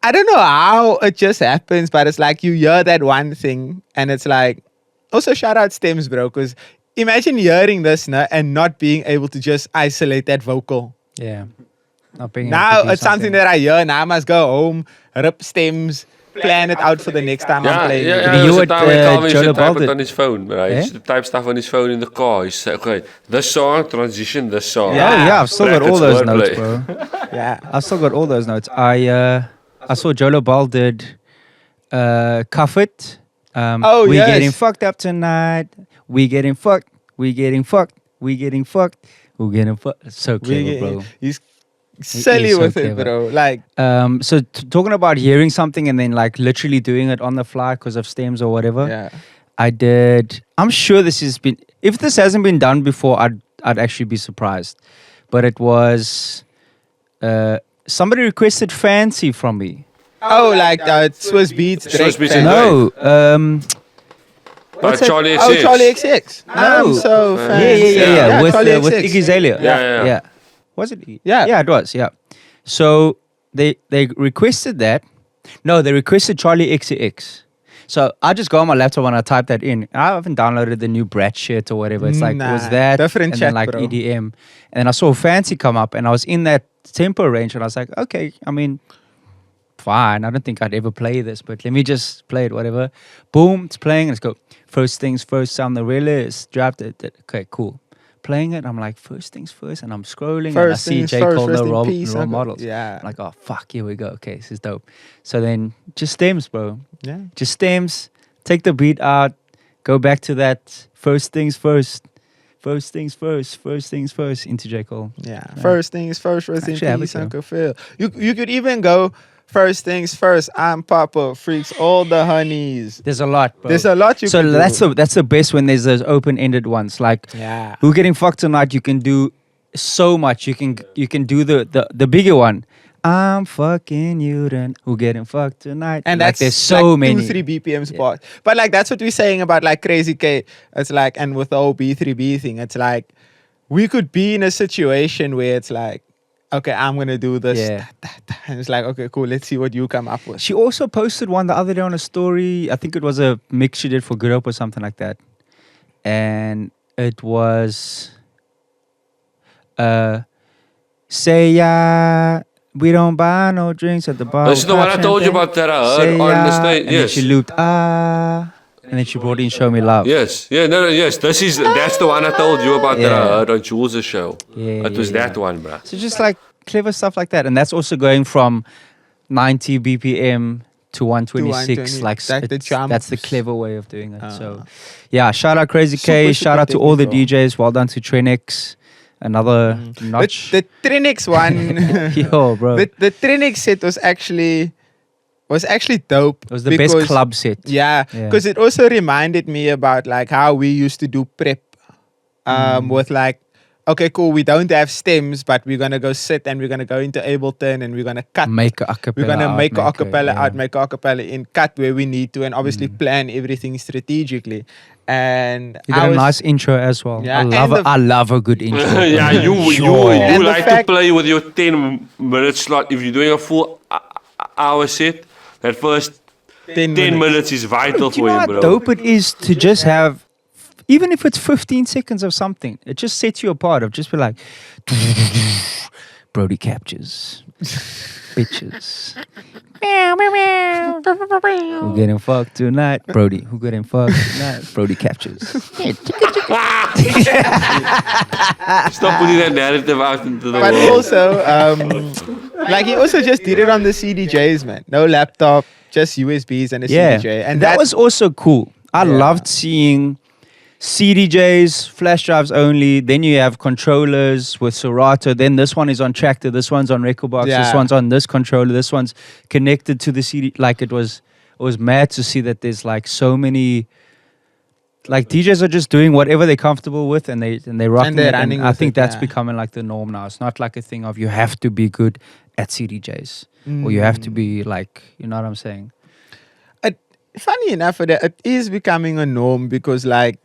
I don't know how it just happens, but it's like you hear that one thing. And it's like, also shout out Stems, bro. Because imagine hearing this and not being able to just isolate that vocal. Yeah. Not being Now able to do it's something that I hear. Now I must go home, rip Stems, plan it out for the next time I'm playing. Yeah, you the time when Calvin Joe used to type Baldwin? it on his phone, right? He used to type stuff on his phone in the car. He said, okay, this song, transition this song. Yeah, I've still got all those notes, bro. Yeah. I've still got all those notes. I saw Jolo Ball did Cuff It. We getting fucked up tonight. We getting fucked. We getting fucked. We getting fucked. We getting fucked. So clever, bro. He's silly so with clever. it, bro. Like, so talking about hearing something and then like literally doing it on the fly because of stems or whatever. yeah. I did. I'm sure this has been. If this hasn't been done before, I'd actually be surprised. But it was. Somebody requested Fancy from me. Oh, like Swiss Beats. Swiss Beats Drake and fan. No. But that? Charlie Oh, XX. Charlie XX. I'm so fancy. Yeah. With Charlie with XX. Iggy Azalea. Yeah. Was it? Iggy? Yeah. Yeah, it was. Yeah. So they requested that. No, they requested Charlie XCX. So I just go on my laptop and I type that in. I haven't downloaded the new Brat shit or whatever. It's like, Nah, was that different and chat, then like bro. EDM. And then I saw Fancy come up and I was in that tempo range and I was like, okay, I mean, fine. I don't think I'd ever play this, but let me just play it, whatever. Boom, it's playing. Let's go. First things first, I'm the realist. Dropped it. Okay, cool. Playing it, I'm like, first things first, and I'm scrolling and I First see things J. first, Cole, rest no in role peace, Uncle. models. Yeah. I'm like, oh, fuck, here we go. Okay, this is dope. So then just stems, bro. Yeah. Just stems, take the beat out, go back to that first things first. First things first into J. Cole. Yeah. First things first, rest in Actually, have it, peace, though. Uncle Phil. You could even go first things first. I'm Papa, freaks all the honeys. There's a lot, bro. There's a lot you so can do. that's the best when there's those open-ended ones. Like, Yeah. Who Getting Fucked Tonight, you can do so much. You can do the bigger one. I'm fucking you then. Who Getting Fucked Tonight? And like, that's there's so like many. 2-3 BPMs part. But like that's what we're saying about like Crazy K. It's like, and with the whole B3B thing, it's like we could be in a situation where it's like, okay, I'm gonna do this. Yeah. And it's like, okay, cool. Let's see what you come up with. She also posted one the other day on a story. I think it was a mix she did for Good Hope or something like that. And it was say yeah, we don't buy no drinks at the bar. This is the one I told you about that I heard on the stage. And then she looped and then she brought in Show Me Love. Yes. Yeah, no, yes. That's the one I told you about that I heard on Jules' show. Yeah, It was that one, bruh. So just like clever stuff like that. And that's also going from 90 BPM to 126. 120. Like Like the jumps. that's the clever way of doing it. So yeah, shout out Crazy Super, K. super Shout out to all the technical. DJs. Well done to Trenex. Another notch. The Trinix one. Yo, bro. The Trinix set was actually dope. It was the best because- club set. Yeah, Yeah. because it also reminded me about like how we used to do prep with like okay, cool, we don't have stems, but we're gonna go sit and we're gonna go into Ableton and we're gonna cut. Make a acapella. We're gonna make a acapella yeah. out, make a acapella in, cut where we need to, and obviously plan everything strategically. And You got a nice intro as well. Yeah, I love a good intro. Yeah, you And the like fact- to play with your 10-minute slot. If you're doing a full hour set, that first 10 minutes is vital Do you for know you, how bro. dope it is to just have, even if it's 15 seconds of something, it just sets you apart. Of just be like, Brody captures, bitches. Who getting fucked tonight? Brody. Who getting fucked tonight? Brody captures. Stop putting that narrative out into the But world. also, like he also just did it on the CDJs, man. No laptop, just USBs and a Yeah, CDJ, and that was also cool. I Yeah. loved seeing CDJs, flash drives only. Then you have controllers with Serato. Then this one is on tractor. This one's on record box. This Yeah. one's on this controller. This one's connected to the CD. Like it was mad to see that there's like so many. Like DJs are just doing whatever they're comfortable with, and they're rocking they're it. running I with think it, that's yeah. becoming like the norm now. It's not like a thing of you have to be good at CDJs or you have to be like, you know what I'm saying? Funny enough, it is becoming a norm because like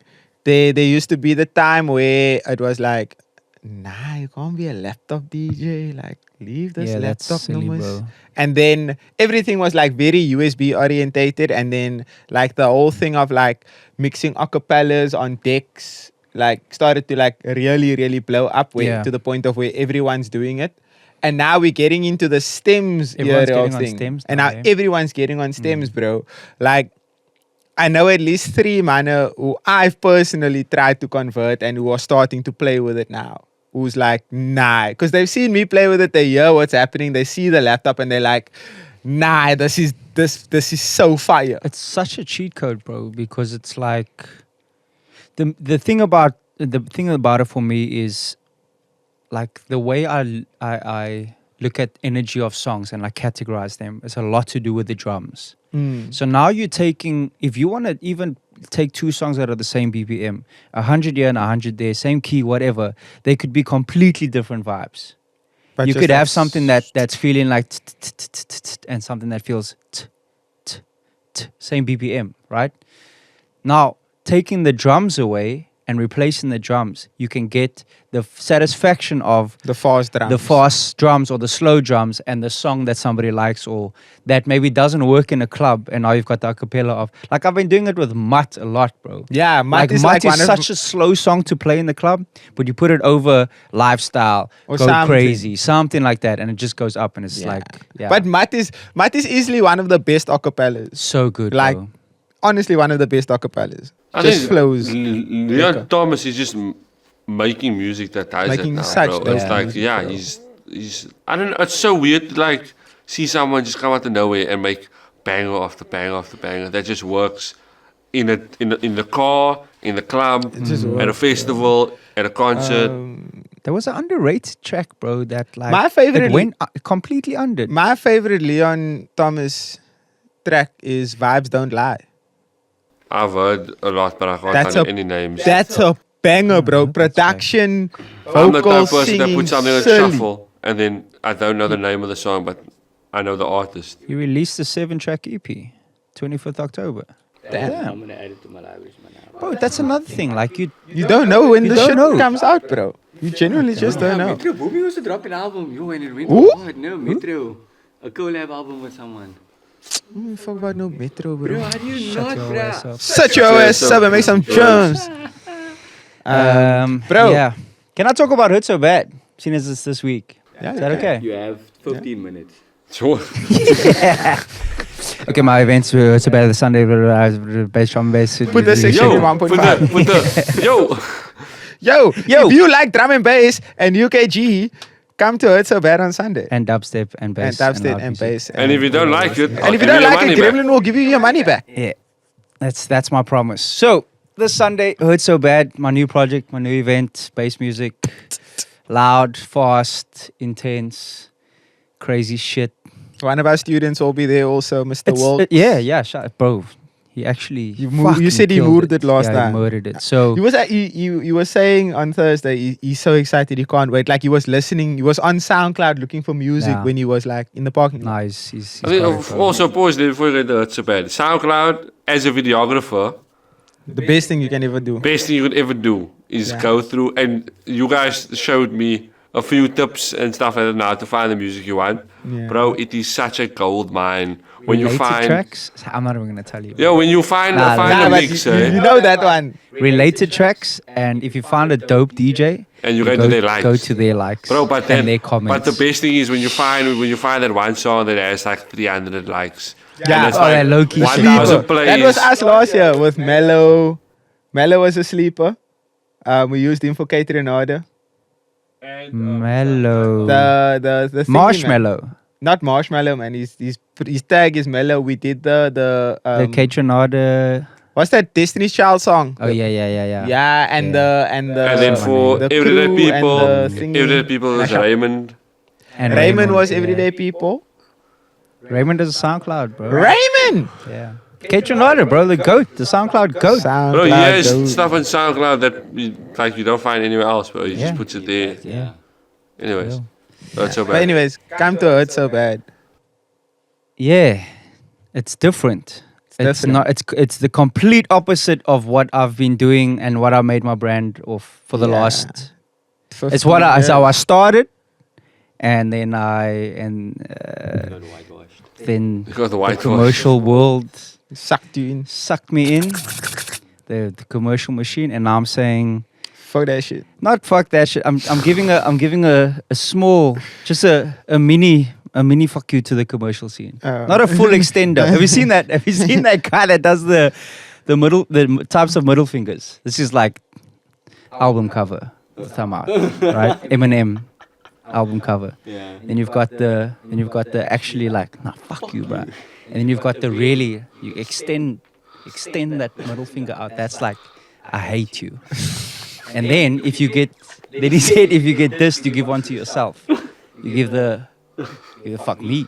there used to be the time where it was like, nah, you can't be a laptop DJ. Like leave this Yeah, that's laptop silly, numbers. bro. And then everything was like very USB orientated, and then like the whole thing of like mixing acapellas on decks like started to like really blow up where, Yeah. to the point of where everyone's doing it. And now we're getting into the stems Everyone's era of getting on thing. stems and now, now yeah. everyone's getting on stems, bro. Like I know at least 3 manner who I've personally tried to convert and who are starting to play with it now. Who's like, nah, because they've seen me play with it, they hear what's happening, they see the laptop and they're like, nah, this is so fire. It's such a cheat code, bro, because it's like the thing about it for me is like the way I look at energy of songs and like categorize them. It's a lot to do with the drums. So now you're taking, if you want to even take 2 songs that are the same BPM, 100 here and 100 there, same key, whatever, they could be completely different vibes. But You just could like have something that's feeling like and something that feels same BPM, right? Now, taking the drums away and replacing the drums, you can get the satisfaction of the fast drums. the fast drums or the slow drums and the song that somebody likes or that maybe doesn't work in a club, and now you've got the acapella of, like I've been doing it with Mutt a lot, bro. Yeah, Mutt is like Mutt one is of such a slow song to play in the club, but you put it over lifestyle, Or go something. crazy, something like that, and it just goes up, and it's Yeah. like, yeah, But Mutt is easily one of the best acapellas. so good, Like, bro. honestly, one of the best acapellas. I Just think flows. Leon Thomas is just making music that ties Making it now, such bro. dope It's like, music, yeah, bro. he's. I don't know. It's so weird to like see someone just come out of nowhere and make banger after banger after banger. That just works in the car, in the club, just at a works, festival, at a concert. There was an underrated track, bro, that like My favorite- it went completely under. My favorite Leon Thomas track is Vibes Don't Lie. I've heard a lot, but I can't That's find a- any names. That's a banger, bro. Production, I'm the type vocals, of person that singing, puts something on silly. shuffle and then I don't know the name of the song, but I know the artist. He released a 7-track EP, 25th October. Damn. I'm gonna add it to my library, man. Bro, that's another thing. Like you don't know when You the don't shit know. comes out, bro. You genuinely just don't know. Metro Boomy also dropped an album, yo, and it went Who? hard. No, Metro. A collab album with someone. Who the fuck about no Metro, Bro, bro? how do you shut not, your bro? ass up. Shut your ass up and make some drums. Bro. Yeah. Can I talk about Hurt So Bad? Seeing as it's this week. Yeah, Is that okay? You have 15 minutes. Sure. Okay, my events were Hurt So Bad the Sunday, based on bass. Put the section Yo, in 1.5. yo. Yo, if you like drum and bass and UKG, come to It's So Bad on Sunday. And dubstep and bass. And dubstep loud and music. bass. And if you don't like it, And if you don't like it, Gremlin will give you your money back. Yeah, that's my promise. So this Sunday, Hurt So Bad, my new project, my new event, bass music, loud, fast, intense, crazy shit. One of our students will be there also, Mr. It's- Walt. yeah, bro. He actually. You fucking said he killed murdered last yeah, time. He murdered it. So You were saying on Thursday he's so excited he can't wait. Like he was listening. He was on SoundCloud looking for music Yeah. when he was like in the parking lot. nice. He's I think got it, bro. also pause there before you get so bad. SoundCloud as a videographer, The best thing you can ever do. best thing you could ever do is Yeah. go through, and you guys showed me a few tips and stuff like that now to find the music you want. Yeah. Bro, it is such a gold mine when you Related find tracks. I'm not even gonna tell you. yeah, when you find Nah, find nah, a but mix, you know that one. Related tracks, and if you find a dope DJ, and you go to their likes. Go to their likes. Bro, but then and their comments. but the best thing is when you find that one song that has like 300 likes. Yeah. And it's Oh, that low-key 1,000 Sleeper. plays. That was us last year with Mellow. Mellow was a sleeper. We used him for catering order. Mellow. The thingy, man. Marshmallow. Not Marshmallow, man. His tag is Mellow. We did the Catronada. what's that Destiny's Child song? Oh yeah. Yeah, and the And then for the everyday crew people, and the thingy. everyday people is Raymond. And Raymond was yeah. Everyday People. Raymond is a SoundCloud, bro. Raymond. Yeah. Catronada, bro. The goat. The SoundCloud goat. Bro, he SoundCloud has goat. stuff on SoundCloud that you don't find anywhere else, bro. He Yeah. just puts it there. Yeah. Anyways, that's so But bad. anyways, come to Hurt So Bad. Yeah. It's different. It's different. not. It's the complete opposite of what I've been doing and what I made my brand of for the Yeah. last. It's what I. It's how I started, and then then You got the the white commercial world sucked you in. sucked me in, the commercial machine, and now I'm saying, Fuck that shit. not fuck that shit. I'm giving a small, just a mini fuck you to the commercial scene. Not a full extender. Have you seen that? Have you seen that guy that does the types of middle fingers? This is like album cover. Time out, right? Eminem album cover. Yeah. Then you've got the actually like, nah, fuck you, bro. And then you've got the really, you extend that middle finger out. That's like, I hate you. And then if you get, then he said, if you get this, you give one to yourself. You give the fuck me.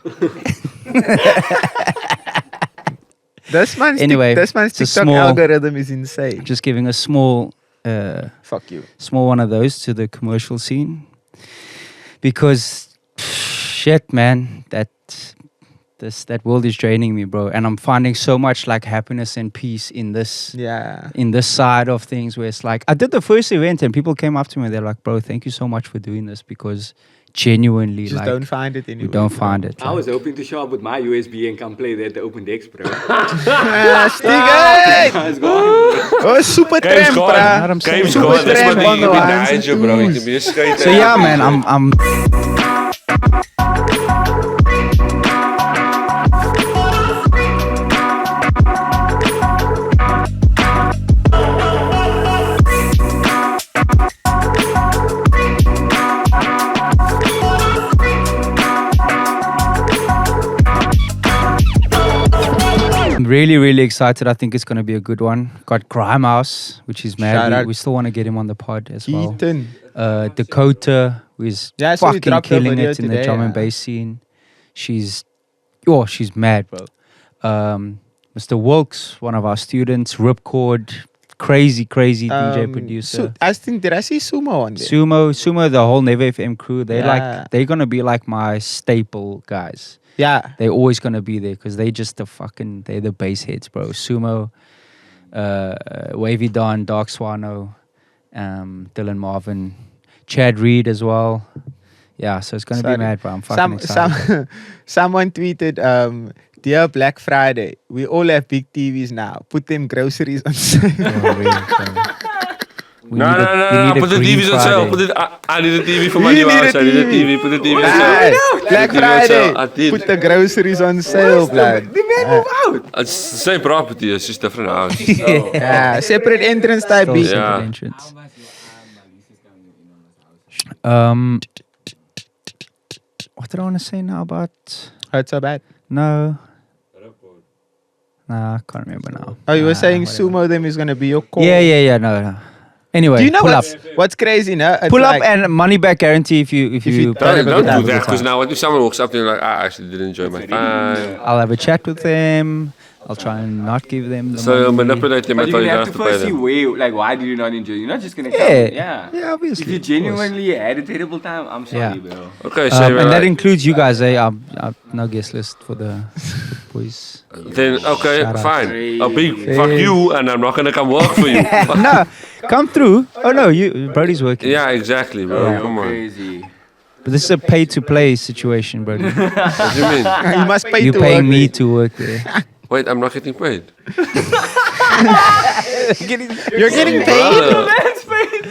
This man's Anyway, this man's it's a TikTok small- algorithm is insane. Just giving a small Fuck you. one of those to the commercial scene. Because shit, man, that world is draining me, bro. And I'm finding so much like happiness and peace in this Yeah. side of things where it's like, I did the first event and people came up to me and they're like, bro, thank you so much for doing this, because genuinely Just like don't find it anymore. we don't find it. I was hoping to show up with my USB and come play there at the open decks, bro. Stiggy! It's gone. Oh, super Game's tramp, gone. What I'm bruh. saying. Game's Super gone. That's tramp what on you the can be ones and danger, bro. You twos. can be a skater. So yeah, man, I'm really, really excited. I think it's going to be a good one. Got Grimehouse, which is Shout mad. out. We still want to get him on the pod as well. Ethan. Dakota, who is Yeah, I saw you fucking dropped her killing video it in the today, drum and yeah. bass scene. She's mad, bro. Mr. Wilkes, one of our students, Ripcord, crazy DJ producer. Did I see Sumo on there? Sumo, the whole Never FM crew, Yeah. they're gonna be like my staple guys. Yeah. They're always gonna be there because they're the bass heads, bro. Sumo, Wavy Don, Dark Swano, Dylan Marvin, Chad Reed as well. Yeah, so it's gonna be mad, bro. I'm fucking excited. Someone tweeted, Dear Black Friday, we all have big TVs now. Put them groceries on sale. Oh, really, bro. We No, need a- we no. need a Put the Green TVs on sale. Friday. I need a TV for my You new need a house. I need a TV. TV. Put the TV on Right. sale. Black Put the TV on sale. I Friday, did. put the groceries on sale, blood. The man move out. It's the same property. It's just different house. Yeah, separate entrance type Still B. separate Yeah. entrance. What did I want to say now about? Hurt so bad. No. Nah, I can't remember now. Oh, you were Nah, saying whatever. Sumo them is gonna be your call. Yeah, no. Anyway, Do you know pull up. what's crazy now? It's Pull up like- and money back guarantee if you you play don't with Don't it. do that because now when someone walks up to you like, I actually did enjoy my time. I'll have a chat with them. I'll try and not give them the So money. manipulate them But until you're you gonna don't have have to to pay first see them. where, like, why did you not enjoy? You're not just gonna come. Yeah. Yeah. Obviously. If you of course. genuinely had a terrible time, I'm sorry, Yeah. bro. Okay, so And that like, includes you guys, eh? I'm no guest list for the boys. then okay, Shout out. fine. A big Crazy. fuck you, and I'm not gonna come work for you. Fuck. No, come through. Oh no, Brody's working. Yeah, exactly, bro. Yeah. Come on. Crazy. But this is a pay to play situation, Brody. What do you mean? You must pay You're to paying work me there. to work there. Wait, I'm not getting paid. You're getting paid?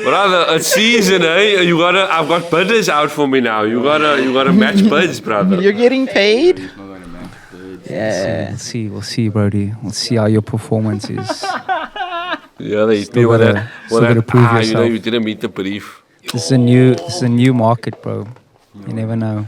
Brother, a season, eh? I've got bidders out for me now. You gotta match bids, brother. You're getting paid? He's not gonna match good. Yeah. We'll see, Brody. We'll see how your performance is. Yeah, they hit Still me with gotta- that. still With gotta that, prove you know, yourself. you didn't meet the brief. This is a new market, bro. You never know.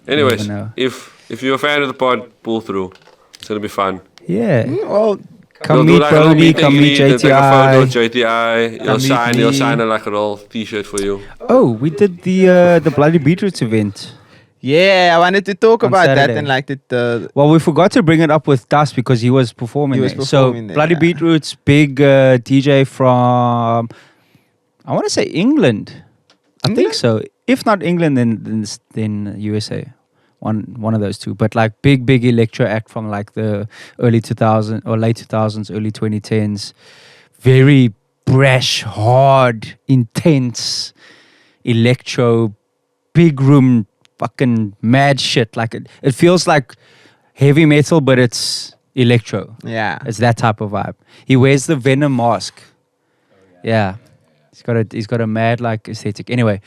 Anyways, never know. if you're a fan of the pod, pull through. It's gonna be fun. Yeah. Well, Come We'll do meet like a little Brody. meet and Come meet greet, take a photo with JTI. JTI. Come meet He'll me. sign a like a little T-shirt for you. Oh, we did the Bloody Beetroots event. yeah, I wanted to talk On about that Saturday. and like the Well, we forgot to bring it up with Dust because he was performing He was there. performing So there, Bloody yeah. Beetroots, big DJ from I want to say England. I think England? so. If not England, then USA. One of those two. But like big electro act from like the early 2000s or late 2000s, early 2010s. Very brash, hard, intense electro, big room, fucking mad shit. Like it feels like heavy metal, but it's electro. yeah. It's that type of vibe. He wears the Venom mask. Yeah. He's got a mad like aesthetic. Anyway,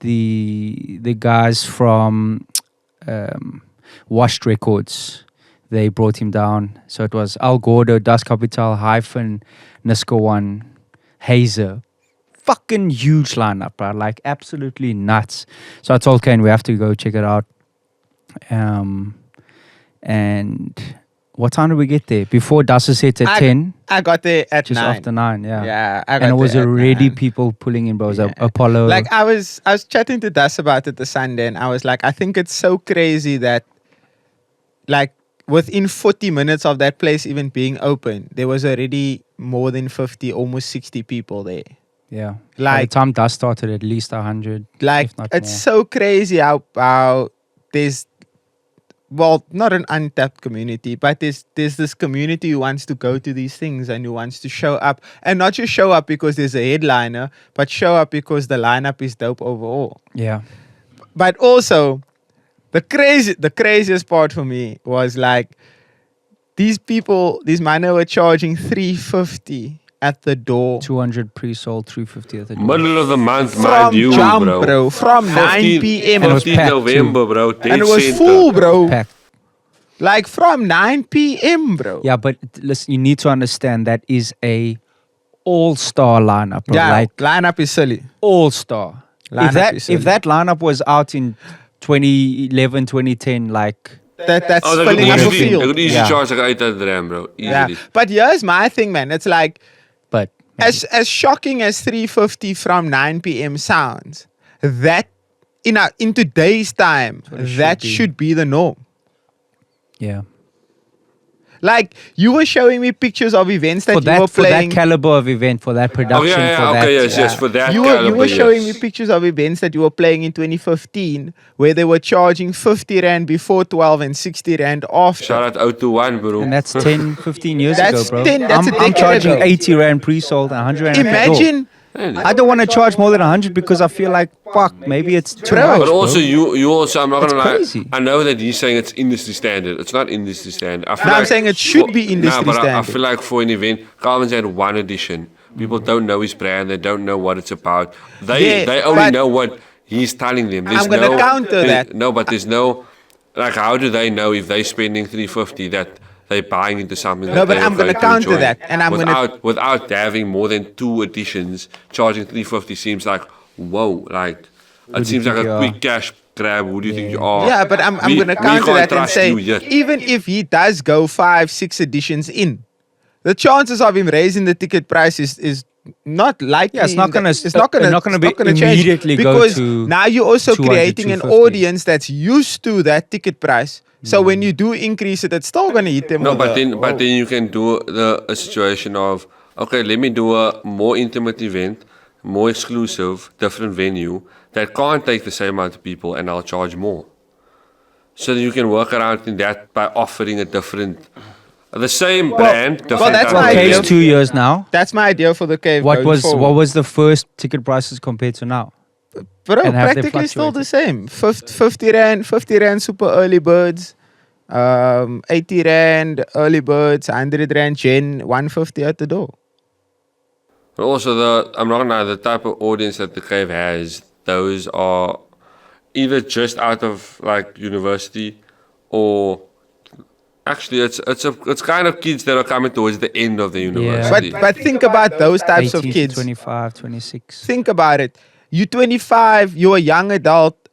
the guys from Washed Records, they brought him down. So it was Al Gordo, Das Capital, Hyphen, Niska One, Hazer. Fucking huge lineup, bro. Like absolutely nuts. So I told Kane we have to go check it out. And what time did we get there? Before Dasa set at 10, I got there at just 9. after 9, yeah. Yeah, I got And it was there at already 9. people pulling in, bro. It was Yeah. Apollo. Like I was chatting to Das about it the Sunday, and I was like, I think it's so crazy that like within 40 minutes of that place even being open, there was already more than 50, almost 60 people there. yeah. By the Like time Dust started, at least 100. like if not it's more. so crazy how there's well, not an untapped community, but there's this community who wants to go to these things and who wants to show up, and not just show up because there's a headliner, but show up because the lineup is dope overall. Yeah. But also, the craziest part for me was like these men were charging $350 at the door 200 pre-sold, 350 at the door. Middle of the month, from mind you, jump, bro. from 9 p.m. And it was 15 packed November, bro. Dead and it was center. full, bro. Packed. Like from 9 p.m., bro. Yeah, but listen, you need to understand that is a all-star lineup, bro. Yeah, Like lineup is silly. all-star. Lineup is If that lineup was out in 2011, 2010, like That's Oh, they filling up a could easily, field. they could easily Yeah. charge like 800 rand, bro. Yeah, Easily. but here's my thing, man. It's like but as shocking as 350 from 9 p.m. sounds, that in today's time, what it that should be. should be the norm. yeah. Like you were showing me pictures of events that For you were that playing. caliber of event, for that Oh, production, yeah, for yeah, that. okay, yes, for that You caliber, were showing me yes. pictures of events that you were playing in 2015 where they were charging 50 rand before 12 and 60 rand after. Shout out 021, bro. And that's 10, 15 years That's ago, bro. 10 that's a I'm decade charging ago. 80 rand pre-sold and 100 rand at the door. Imagine, I don't want to charge more than 100 because I feel like, fuck, maybe it's too Bro. much, But also, bro. you also, I'm not It's gonna lie. crazy. I know that he's saying it's industry standard. It's not industry standard. I feel No, I'm saying it should be industry but I standard. feel like for an event, Calvin's had one edition. People don't know his brand. They don't know what it's about. Yeah, They only but know what he's telling them. There's I'm gonna no, counter there- that. No, but there's no. Like, how do they know if they're spending 350 that they're buying into something? No, that but they I'm are gonna going to counter enjoy? that, and I'm gonna- without having more than 2 editions, charging 350 seems like whoa. Like do it you seems like think a you quick are? cash grab. Who do you think you are? yeah, but I'm We- going to we counter can't that and trust say, you yet. even if he does go 5-6 editions in, the chances of him raising the ticket price is not likely. Yeah, it's not gonna- It's not gonna. not gonna it's be not gonna change immediately go because to now you're also 200, creating an 250. audience that's used to that ticket price So when you do increase it, it's still going to hit them. No, with but the- then you can do a situation of, okay, let me do a more intimate event, more exclusive, different venue that can't take the same amount of people, and I'll charge more. So you can work around in that by offering a different, the same brand, different that's type my of idea. Cave's event. 2 years now. That's my idea for the cave. What going was forward. the first ticket prices compared to now? Bro, and have they practically still the fluctuated? same. 50 rand super early birds. 80 rand early birds. 100 rand gen. 150 at the door. But also I'm not gonna lie, the type of audience that the cave has, those are either just out of like university, or actually it's kind of kids that are coming towards the end of the university. But think about those types of 18 kids. to 25, 26. Think about it. You're 25. You're a young adult.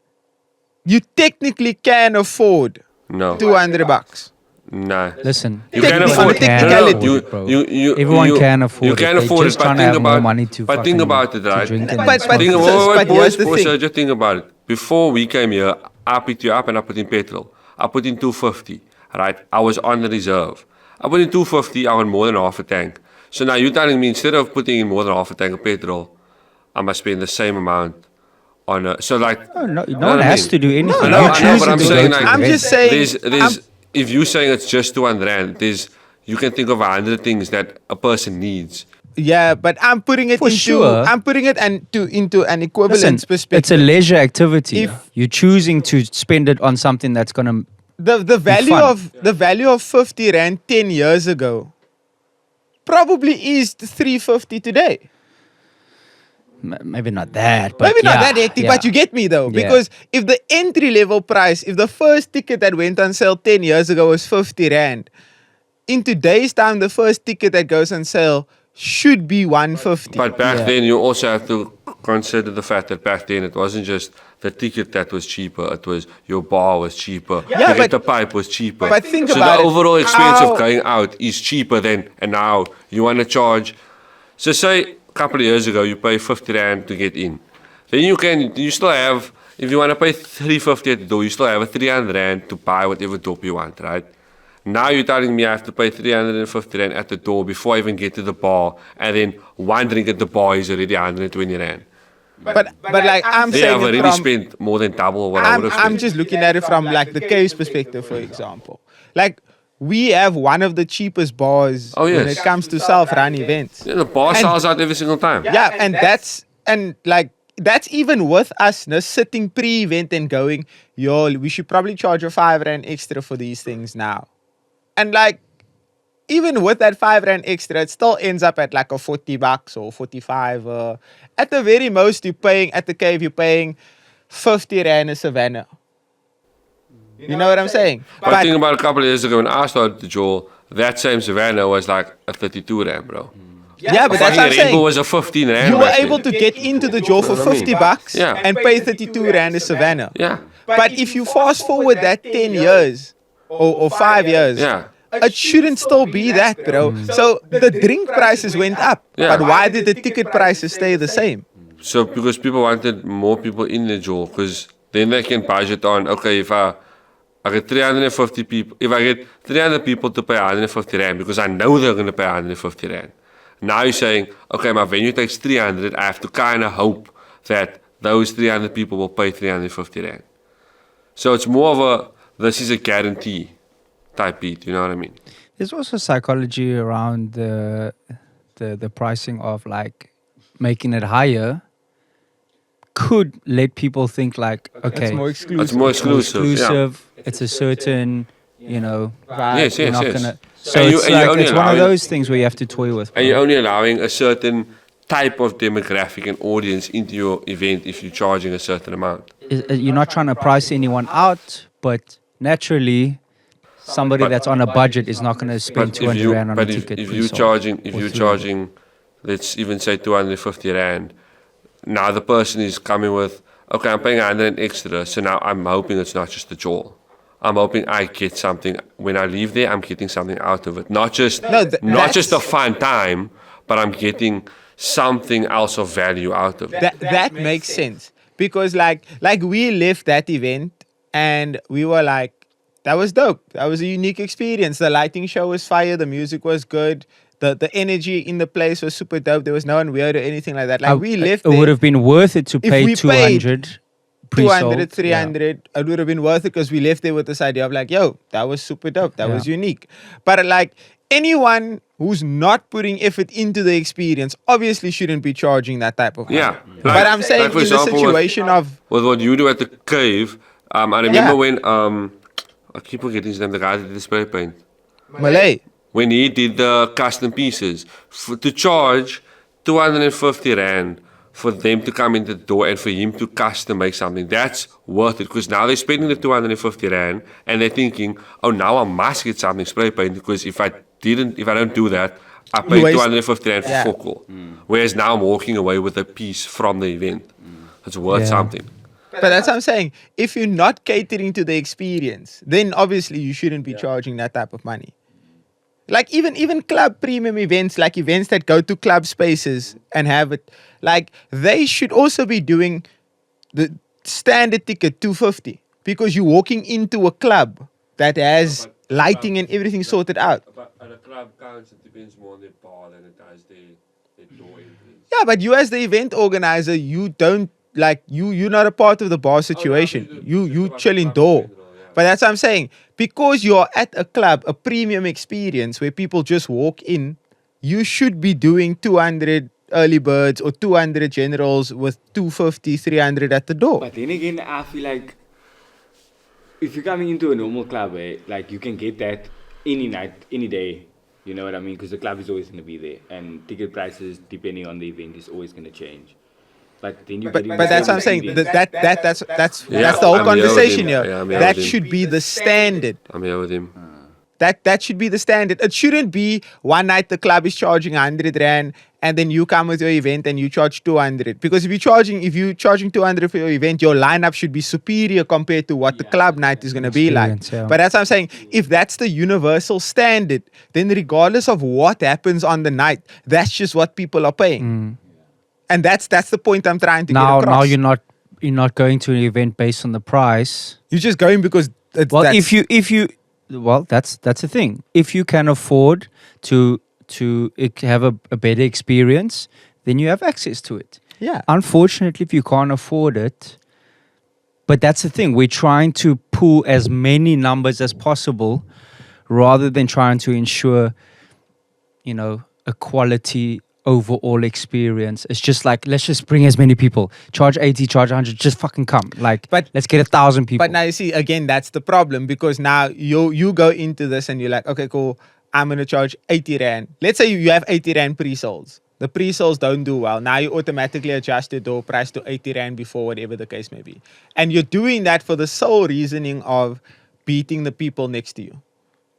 You technically can afford No, $200. no. Listen, You can Technically, afford on technicality. Everyone can afford you it. can They're afford just it, but trying to think have more about money to but think fucking- about it, to right? drink and But- smoke. Think so- about but here's the thing. just think about it. Before we came here, I picked you up and I put in petrol. I put in 250, right? I was on the reserve. I put in 250, I want more than half a tank. So now you're telling me instead of putting in more than half a tank of petrol, I must spend the same amount on a, so like No you know one what I has mean? to do anything. I know, You I know, choose but I'm to go saying to like the I'm event. just saying. there's if you're saying it's just 200 rand, you can think of 100 things that a person needs. Yeah, but I'm putting it For into sure. I'm putting it into an Listen, equivalence perspective. it's a leisure activity. If- You're choosing to spend it on something that's gonna. the value fun. of the value of 50 rand 10 years ago probably is 350 today. Maybe not that, but Maybe not yeah, that hectic, yeah. but you get me though. Yeah. Because if the entry level price, if the first ticket that went on sale 10 years ago was 50 rand, in today's time, the first ticket that goes on sale should be 150. But back Yeah. then, you also have to consider the fact that back then it wasn't just the ticket that was cheaper; it was your bar was cheaper, Yeah, to but- get the pipe was cheaper. but think so about the it. overall expense How- of going out is cheaper then, and now you want to charge. So say a couple of years ago you pay 50 rand to get in, then you still have, if you want to pay 350 at the door, you still have a 300 rand to buy whatever dope you want, right? Now you're telling me I have to pay 350 rand at the door before I even get to the bar, and then one drink at the bar is already 120 rand. But like I'm Yeah, saying I've it already from, spent more than double what I would have I'm spent. just looking at it from like the cave's perspective, for example. Like we have one of the cheapest bars Oh, when yes. it comes to self-run events. Yeah, the bar And- sells out every single time. Yeah, and that's even with us now sitting pre-event and going, yo, we should probably charge a 5 rand extra for these things now. And like, even with that 5 rand extra, it still ends up at like a $40 or 45. At the very most, you're paying at the cave, you're paying 50 rand a Savannah. You know what I'm saying? But think about a couple of years ago when I started the Joel, that same Savannah was like a 32 rand, bro. yeah, but that's Fucking what I'm Red Bull saying. was a 15 rand. You were back then. able to get into the jaw for $50 Yeah. and pay 32 rand a Savannah. Yeah, But if you fast forward that 10 years or 5 years, yeah. it shouldn't still be that, bro. So the drink prices went up. Yeah. But why did the ticket prices stay the same? So because people wanted more people in the Joel, because then they can budget on, okay, if I get 350 people, if I get 300 people to pay 150 rand, because I know they're going to pay 150 rand. Now you're saying, okay, my venue takes 300, I have to kind of hope that those 300 people will pay 350 rand. So it's more of a, this is a guarantee type beat, you know what I mean? There's also psychology around the pricing of like making it higher. Could let people think like, okay, It's more exclusive. It's more exclusive. Yeah. exclusive. It's a certain, you know, Yes, you're yes, not yes. gonna. So And it's and you're like only it's one of allowing- those things where you have to toy with. And you're only allowing a certain type of demographic and audience into your event if you're charging a certain amount. You're not trying to price anyone out, but naturally, somebody But- that's on a budget is not going to spend 200 rand on a but ticket. if pre-sold you're charging, if or you're 300. charging, let's even say 250 rand, now the person is coming with, okay, I'm paying 100 extra, so now I'm hoping it's not just the jaw. I'm hoping I get something when I leave there. I'm getting something out of it, not just not just a that's- fun time, but I'm getting something else of value out of it. That makes sense. Because like we left that event and we were like, that was dope. That was a unique experience. The lighting show was fire. The music was good. The energy in the place was super dope. There was no one weird or anything like that. Like we left It there. would have been worth it to If pay we 200 pre-sold. 200, 300, it would have been worth it because we left there with this idea of like, yo, that was super dope. That was unique. But like anyone who's not putting effort into the experience obviously shouldn't be charging that type of money. Yeah. But I'm saying for in the example, situation with what you do at the cave, I remember when, I keep forgetting his name, the guy that did the spray paint. Malay. When he did the custom pieces, to charge 250 Rand for them to come in the door and for him to custom make something, that's worth it. Because now they're spending the 250 Rand and they're thinking, oh, now I must get something spray painted because if I don't do that, I paid 250 Rand for fuck all. Whereas now I'm walking away with a piece from the event. It's worth something. But that's what I'm saying. If you're not catering to the experience, then obviously you shouldn't be charging that type of money. Like even club premium events, like events that go to club spaces and have it, like they should also be doing the standard ticket 250 because you're walking into a club that has lighting and everything sorted out. But at a club counts, it depends more on their bar than it does their door entrance. Yeah, but you as the event organizer, you don't like you're not a part of the bar situation. You chill indoor. But that's what I'm saying. Because you're at a club, a premium experience where people just walk in, you should be doing 200 early birds or 200 generals with 250, 300 at the door. But then again, I feel like if you're coming into a normal club, like you can get that any night, any day. You know what I mean? Because the club is always going to be there. And ticket prices, depending on the event, is always going to change. But then you But that's what I'm saying. That's the whole conversation here. That should be the standard. I'm here with him. That should be the standard. It shouldn't be one night the club is charging 100 Rand and then you come with your event and you charge 200. Because if you're charging 200 for your event, your lineup should be superior compared to what the club night is going to be like. Yeah. But that's what I'm saying. If that's the universal standard, then regardless of what happens on the night, that's just what people are paying. And that's the point I'm trying to get across. Now you're not going to an event based on the price. You're just going because it's that's the thing. If you can afford to have a better experience, then you have access to it. Yeah. Unfortunately, if you can't afford it, but that's the thing. We're trying to pull as many numbers as possible rather than trying to ensure, a quality overall experience. It's just like, let's just bring as many people. Charge 80, charge 100, just fucking come. Let's get 1,000 people. But now you see, again, that's the problem because now you go into this and you're like, okay, cool, I'm going to charge 80 Rand. Let's say you have 80 Rand pre-sales. The pre-sales don't do well. Now you automatically adjust your door price to 80 Rand before, whatever the case may be. And you're doing that for the sole reasoning of beating the people next to you.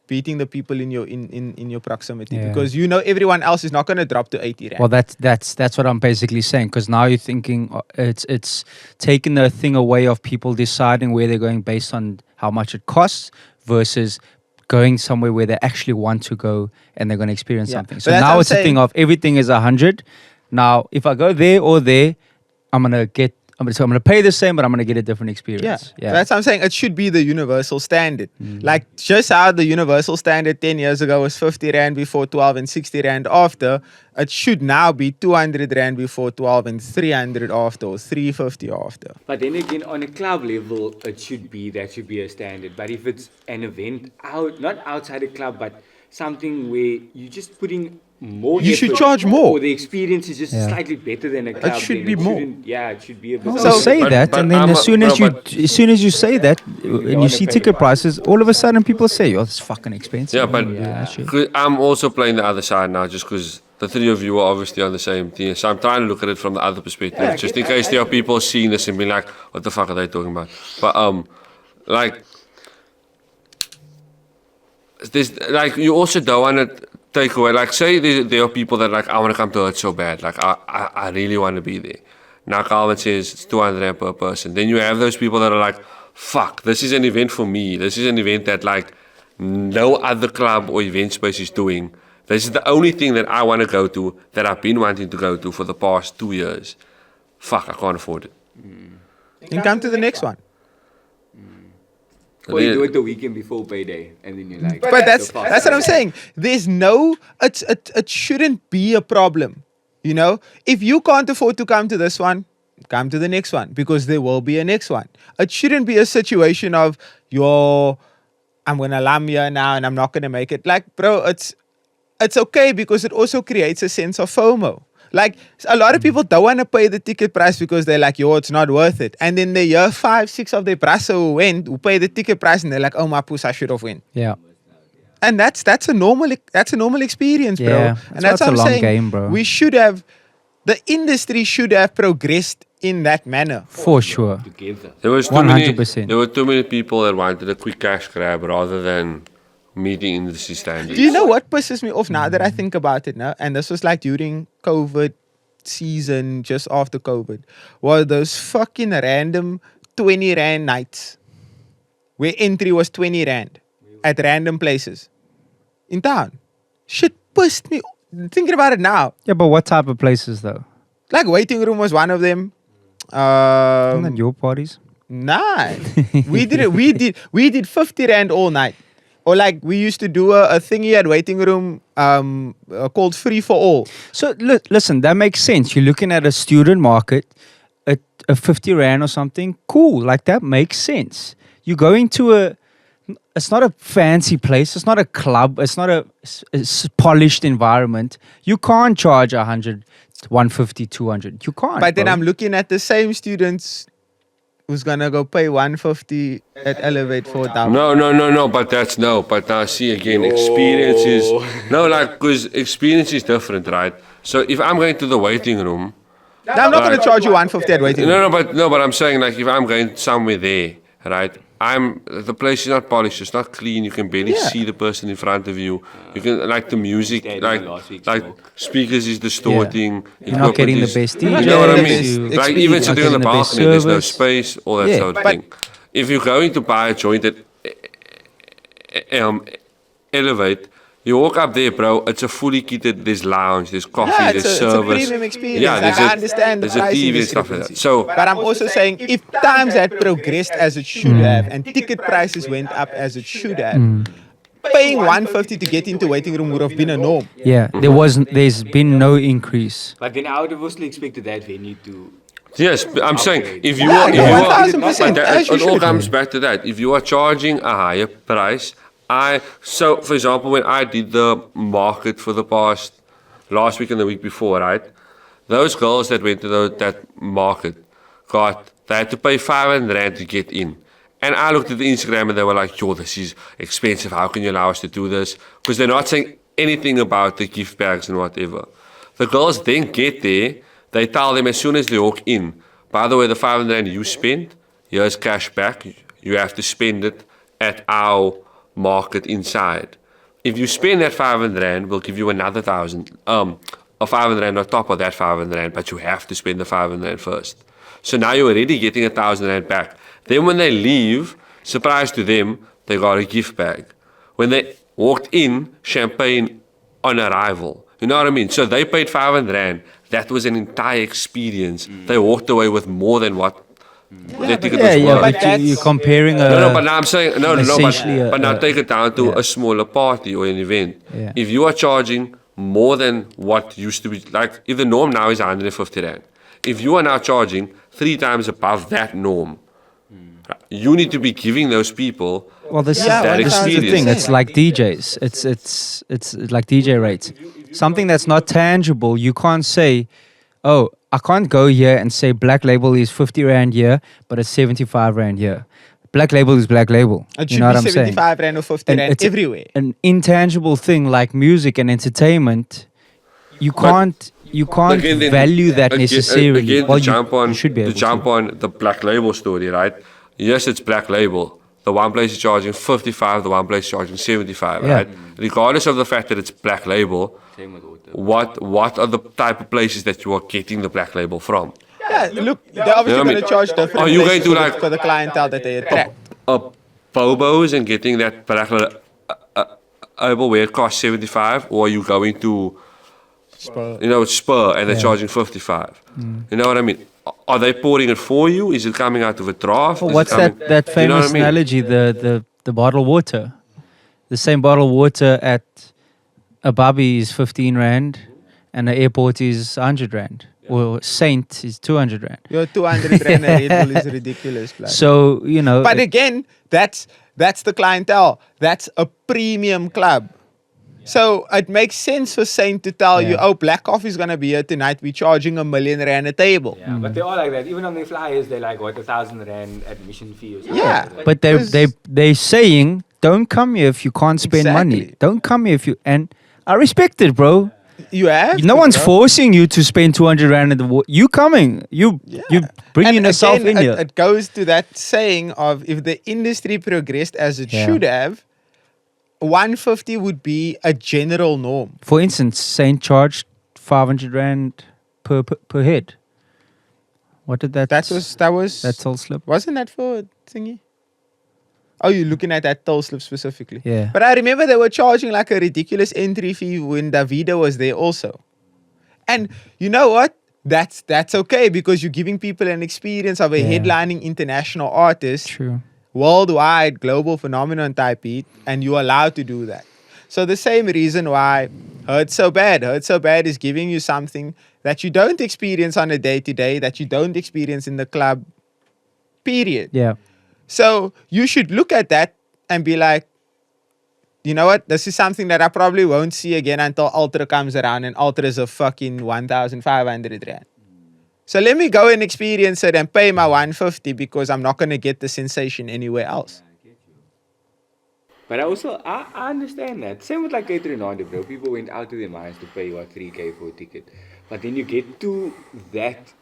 Beating the people in your proximity because everyone else is not going to drop to 80 Rand. Well, that's what I'm basically saying, because now you're thinking it's taking the thing away of people deciding where they're going based on how much it costs versus going somewhere where they actually want to go and they're going to experience something. So now it's a thing of everything is 100. Now, if I go there or there, I'm going to pay the same, but I'm going to get a different experience. Yeah. That's what I'm saying. It should be the universal standard. Like just how the universal standard 10 years ago was 50 Rand before 12 and 60 Rand after, it should now be 200 Rand before 12 and 300 after or 350 after. But then again, on a club level, that should be a standard. But if it's an event not outside a club, but something where you're just putting more, you should charge more. Or the experience is just slightly better than a club. It should be more. It should be a bit. So say that, and then as soon as you say that, and you see ticket prices, all of a sudden people say, "Oh, it's fucking expensive." Yeah, but I'm also playing the other side now, just because the three of you are obviously on the same team. So I'm trying to look at it from the other perspective, just in case there are people seeing this and being like, "What the fuck are they talking about?" But there's you also don't want to take away, say there are people that I want to come to it so bad, I really want to be there. Now Calvin says it's 200 Rand per person. Then you have those people that are like, fuck, this is an event for me. This is an event that no other club or event space is doing. This is the only thing that I want to go to, that I've been wanting to go to for the past 2 years. Fuck, I can't afford it. Then come to the next one. Or you do it the weekend before payday, and then you're like. But that's so fast. what I'm saying. There's no, it shouldn't be a problem. You know, if you can't afford to come to this one, come to the next one because there will be a next one. It shouldn't be a situation of I'm gonna lam here now and I'm not gonna make it. Like, bro, it's okay because it also creates a sense of FOMO. Like, a lot of people don't want to pay the ticket price because they're like, it's not worth it. And then they hear 5, 6 of their brasso who pay the ticket price and they're like, oh, my puss, I should have win. Yeah. And that's a normal experience, bro. Yeah, And that's a what I'm long saying. game, bro. The industry should have progressed in that manner. For sure. Together. There was 100%. There were too many people that wanted a quick cash grab rather than meeting industry standards. Do you know what pisses me off now that I think about it now? And this was like during COVID season, just after COVID, were those fucking random 20 Rand nights where entry was 20 Rand at random places in town. Shit pissed me. Thinking about it now. Yeah, but what type of places though? Like Waiting Room was one of them. Isn't that your parties? Nah. We did it. We did 50 Rand all night. Or like we used to do a thingy at Waiting Room called Free for All. So listen, that makes sense. You're looking at a student market, a 50 Rand or something. Cool, like that makes sense. You're going to it's not a fancy place. It's not a club. It's not a polished environment. You can't charge 100, 150, 200. You can't. But then bro. I'm looking at the same students who's gonna go pay 150 at Elevate for down. No. But now see again, experience is because experience is different, right? So if I'm going to the waiting room, Now, I'm not gonna charge you 150 at Waiting Room. but I'm saying like if I'm going somewhere there, right? The place is not polished, it's not clean. You can barely see the person in front of you. You can the music, like speakers is distorting. You're not getting the best DJ. You know what I best mean? Like even experience. sitting on the Not getting the best balcony, there's no service. space, all that sort of thing. If you're going to buy a joint at Elevate, you walk up there, bro. It's a fully kitted. There's lounge, there's coffee, Yeah, there's it's a service. premium experience. Yeah, Like, I understand the there's a pricing TV and stuff like that. discrepancy. So But I'm also saying if times had progressed as it should have and ticket prices went up as it should have, paying 150 to get into Waiting Room would have been a norm. Yeah, there's been no increase. But then I would have also expected that venue to. yes, but I'm saying if you Yeah, are, if yeah, you are, 1000%, but as you it all should. comes back to that. If you are charging a higher price, for example, when I did the market for the last week and the week before, right? Those girls that went to that market they had to pay 500 Rand to get in. And I looked at the Instagram and they were like, yo, this is expensive. How can you allow us to do this? Because they're not saying anything about the gift bags and whatever. The girls then get there, they tell them as soon as they walk in, by the way, the 500 Rand you spent, here's cash back. You have to spend it at our market inside. If you spend that 500 Rand, we'll give you another 1,000, a 500 Rand on top of that 500 Rand, but you have to spend the 500 Rand first. So now you're already getting 1,000 Rand back. Then when they leave, surprise to them, they got a gift bag. When they walked in, champagne on arrival. You know what I mean? So they paid 500 Rand. That was an entire experience. They walked away with more than what their ticket was worth. But You're comparing No, but now I'm saying essentially but now take it down to a smaller party or an event. Yeah. If you are charging more than what used to be, like if the norm now is 150 Rand, if you are now charging 3 times above that norm, you need to be giving those people Well, this that is the experience. thing. It's like DJs. It's like DJ rates. Something that's not tangible. You can't say, oh, I can't go here and say Black Label is 50 Rand here, but it's 75 Rand here. Black Label is Black Label. It You should know what be I'm saying? 75 Rand or 50 Rand it's everywhere. an intangible thing like music and entertainment. You can't Again, then- value that necessarily. Again, Well, to jump on you should be able jump on the Black Label story, right? Yes, it's Black Label. The one place is charging 55, the one place is charging 75, Yeah. right? Regardless of the fact that it's Black Label, Same with water. what are the type of places that you are getting the Black Label from? Yeah, look, they're obviously You know what I going mean? to charge different Are you places going to, for the clientele that they attract. Bobos and getting that Black Label where it costs 75, or are you going to Spur and they're charging 55? You know what I mean? are they pouring it for you? Is it coming out of a trough? Well, Is it what's coming- that You know what famous I mean? analogy? The bottled water. The same bottled water at a Bobby is 15 rand, and an airport is 100 rand. Or Saint is 200 rand. Your 200 rand a Red Bull is ridiculous. Blood. So But again, that's the clientele. That's a premium club. So it makes sense for Saint to tell you, Yeah. oh, Black Coffee is gonna be here tonight. We're charging R1 million a table. Yeah, but they're all like that. Even on their flyers, they're like, what, 1,000 rand admission fee or something. Yeah. like that. But they saying, don't come here if you can't spend money. Exactly. Don't come here if you, and I respect it, bro. You have No to, one's bro. forcing you to spend 200 rand at the water. You coming? You bringing And yourself again, in here. It goes to that saying of if the industry progressed as it Yeah. should have, 150 would be a general norm. For instance, Saint charged 500 rand per head. What did that? That was That's all slip. wasn't that for thingy? Oh, you're looking at that toll slip specifically. Yeah. But I remember they were charging like a ridiculous entry fee when Davido was there also. And you know what? That's okay because you're giving people an experience of a Yeah. headlining international artist, True. worldwide, global phenomenon type beat, and you're allowed to do that. So the same reason why Hurt So Bad. Hurt So Bad is giving you something that you don't experience on a day-to-day, that you don't experience in the club, period. Yeah. So you should look at that and be like, you know what? This is something that I probably won't see again until Ultra comes around, and Ultra is a fucking 1,500 rand. So let me go and experience it and pay my 150 because I'm not going to get the sensation anywhere else. But I understand that. Same with like Caterinade, bro. People went out to their minds to pay, 3K for a ticket. But then you get to that,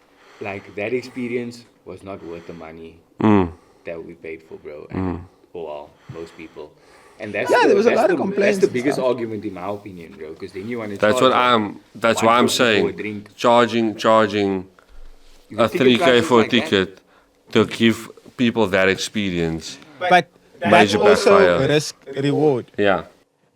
like, that experience was not worth the money that we paid for, bro. And, well, most people. And that's Yeah, there was a lot of That's complaints the and biggest stuff. argument in my opinion, bro. Because then you want to That's what I'm. That's why I'm 150 for a saying. drink. Charging The a ticket 3K prices for a like that. ticket to give people that experience. But that's Major also backfire. risk reward. Yeah.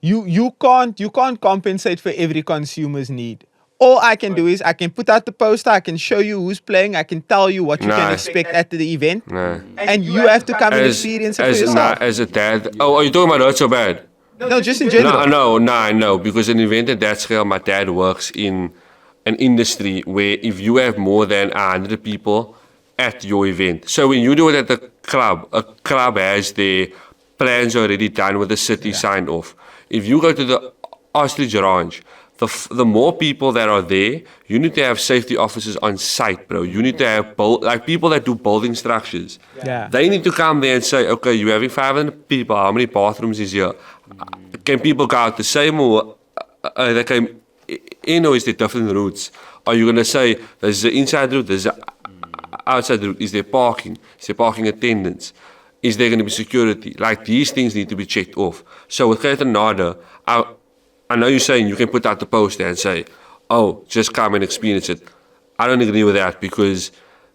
You can't compensate for every consumer's need. All I can do is I can put out the poster, I can show you who's playing, I can tell you what you can Nah. expect at the event, No. and you have to come and experience it for yourself. As a dad. Oh, are you talking about Hurt So Bad? No, just in general. No, because an event at that scale, my dad works in an industry where if you have more than 100 people at your event, so when you do it at the club, a club has their plans already done with the city signed off. If you go to the ostrich ranch, the more people that are there, you need to have safety officers on site, bro. You need to have like people that do building structures. Yeah. They need to come there and say, okay, you're having 500 people. How many bathrooms is here? Can people go out the same, or they came in, or is there different routes? Are you gonna say there's the inside route, there's the outside route? Is there parking? Is there parking attendants? Is there gonna be security? Like these things need to be checked off. So with Caterinade, I know you're saying you can put out the poster and say, oh, just come and experience it. I don't agree with that because